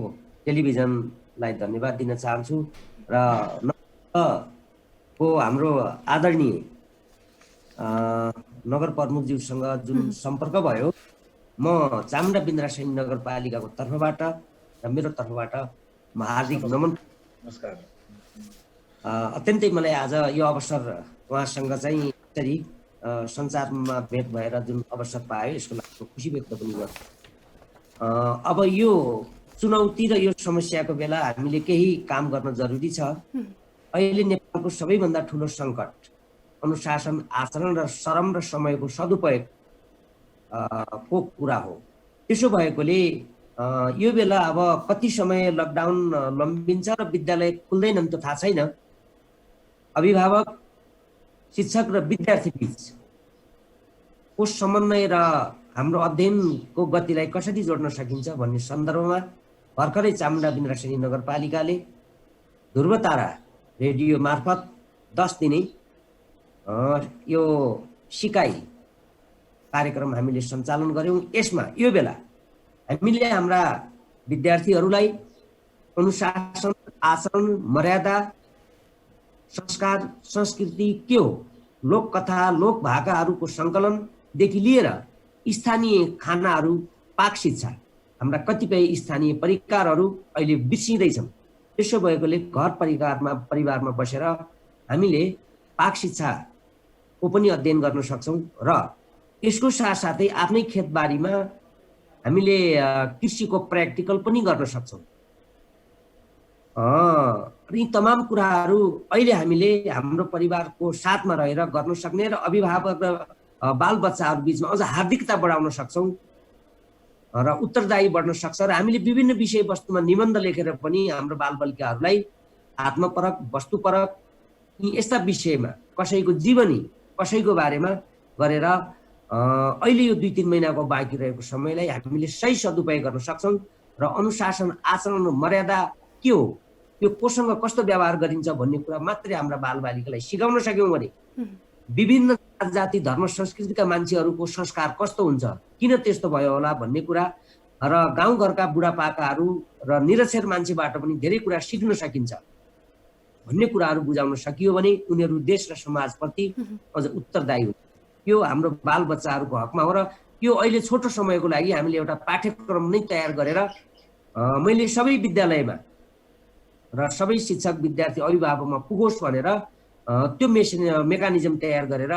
टेलिभिजनलाई धन्यवाद दिन चाहन्छु र को हाम्रो आदरणीय नगर प्रमुखज्यूसँग जुन सम्पर्क भयो, म चामुण्डा बिन्दासरी नगरपालिकाको तर्फबाट र मेरो तर्फबाट म हार्दिक नमन। नमस्कार। अत्यन्तै मलाई आज यो अवसर उहाँसँग चाहिँ यसरी संसारमा भेट भएर जुन अवसर पायो यसको लागि खुसी व्यक्त पनि गर्छु। अब यो चुनौती र यो समस्याको बेला हामीले केही काम गर्न जरुरी छ। अहिले नेपालको सबैभन्दा ठुलो सङ्कट अनुशासन, आचरण र श्रम र समयको सदुपयोग को कुरा हो। त्यसो भएकोले यो बेला अब कति समय लकडाउन लम्बिन्छ र विद्यालय खुल्दैनन् त्यो थाहा छैन। अभिभावक, शिक्षक र विद्यार्थी बीचको समन्वय र हाम्रो अध्ययनको गतिलाई कसरी जोड्न सकिन्छ भन्ने सन्दर्भमा भर्खरै चामुण्डा बिन्दासरी नगरपालिकाले ध्रुवतारा रेडियो मार्फत 10 दिने यो सिकाइ कार्यक्रम हामीले सञ्चालन गर्यौँ। यसमा यो बेला हामीले हाम्रा विद्यार्थीहरूलाई अनुशासन, आचरण, मर्यादा, संस्कार, संस्कृति के हो, लोककथा, लोकभाकाहरूको सङ्कलनदेखि लिएर स्थानीय खानाहरू, पाक शिक्षा, हाम्रा कतिपय स्थानीय परिकारहरू अहिले बिर्सिँदैछन्। त्यसो भएकोले घर परिवारमा बसेर हामीले पाक शिक्षाको पनि अध्ययन गर्न सक्छौँ र यसको साथसाथै आफ्नै खेतबारीमा हामीले कृषिको प्र्याक्टिकल पनि गर्न सक्छौँ। र यी तमाम कुराहरू अहिले हामीले हाम्रो परिवारको साथमा रहेर गर्न सक्ने र अभिभावक र बालबच्चाहरू बिचमा अझ हार्दिकता बढाउन सक्छौँ र उत्तरदायी बढ्न सक्छ। र हामीले विभिन्न विषयवस्तुमा निबन्ध लेखेर पनि हाम्रो बालबालिकाहरूलाई आत्मपरक, वस्तुपरक यस्ता विषयमा कसैको जीवनी, कसैको बारेमा गरेर अहिले यो 2-3 महिनाको बाँकी रहेको समयलाई हामीले सही सदुपयोग गर्न सक्छौँ र अनुशासन, आचरण र मर्यादा के हो, यो कोसँग कस्तो व्यवहार गरिन्छ भन्ने कुरा मात्रै हाम्रा बालबालिकालाई सिकाउन सक्यौँ भने विभिन्न जाति, धर्म, संस्कृतिका मान्छेहरूको संस्कार कस्तो हुन्छ, किन त्यस्तो भयो होला भन्ने कुरा र गाउँघरका बुढापाकाहरू र निरक्षर मान्छेबाट पनि धेरै कुरा सिक्न सकिन्छ भन्ने कुराहरू बुझाउन सकियो भने उनीहरू देश र समाजप्रति अझ उत्तरदायी हुन्छ। यो हाम्रो बालबच्चाहरूको हकमा हो र यो अहिले छोटो समयको लागि हामीले एउटा पाठ्यक्रम नै तयार गरेर मैले सबै विद्यालयमा र सबै शिक्षक, विद्यार्थी, अभिभावकमा पुगोस् भनेर त्यो मेकानिजम तयार गरेर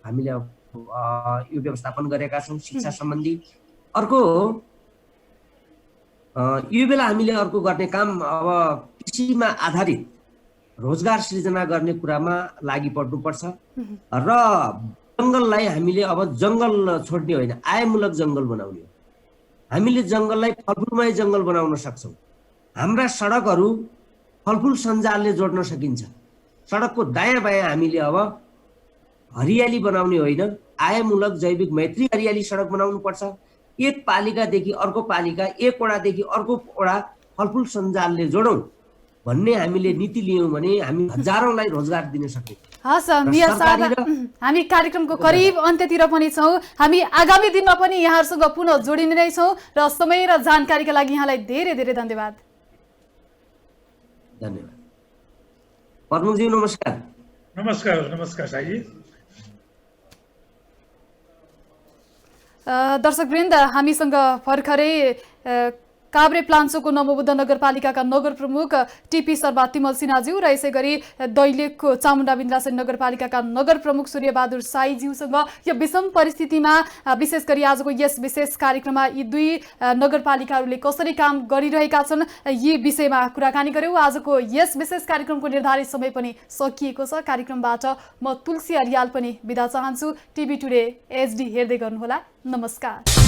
हामीले यो व्यवस्थापन गरेका छौँ शिक्षा सम्बन्धी। अर्को यो बेला हामीले अर्को गर्ने काम अब कृषिमा आधारित रोजगार सृजना गर्ने कुरामा लागि पर्नुपर्छ र जङ्गललाई हामीले अब जङ्गल छोड्ने होइन, आयमूलक जङ्गल बनाउने हो। हामीले जङ्गललाई फलफुलमय जङ्गल बनाउन सक्छौँ। हाम्रा सडकहरू फलफुल सञ्जालले जोड्न सकिन्छ। सडकको दायाँ बायाँ हामीले अब हरियाली बनाउने होइन, आयमूलक जैविक मैत्री हरियाली सडक बनाउनु पर्छ। एक पालिकादेखि अर्को पालिका, एक वडादेखि अर्को वडा फलफुल सञ्जालले जोडौँ भन्ने हामीले नीति लियौँ भने हामी हजारौँलाई रोजगार दिन सक्छौँ। हस् मिया साहब, हामी कार्यक्रमको करिब अन्त्यतिर पनि छौँ। हामी आगामी दिनमा पनि यहाँहरूसँग पुनः जोडिने नै छौँ र समय र जानकारीका लागि यहाँलाई धेरै धेरै धन्यवाद। धन्यवाद। प्रमुखज्यू नमस्कार। नमस्कार। नमस्कार साईजी। दर्शकवृन्द, हामीसँग भर्खरै काभ्रे प्लान्चोको नमोबुद्ध नगरपालिकाका नगर प्रमुख टिपी शर्मा तिमल सिन्हाज्यू र यसै गरी दैलेखको चामुण्डा बिन्द्रासन नगरपालिकाका नगर प्रमुख सूर्यबहादुर साईज्यूसँग यो विषम परिस्थितिमा विशेष गरी आजको यस विशेष कार्यक्रममा यी दुई नगरपालिकाहरूले कसरी काम गरिरहेका छन् यी विषयमा कुराकानी गर्यौं। आजको यस विशेष कार्यक्रमको निर्धारित समय पनि सकिएको छ। कार्यक्रमबाट म तुलसी अरियाल पनि बिदा चाहन्छु। टिभी टुडे HD हेर्दै गर्नुहोला। नमस्कार।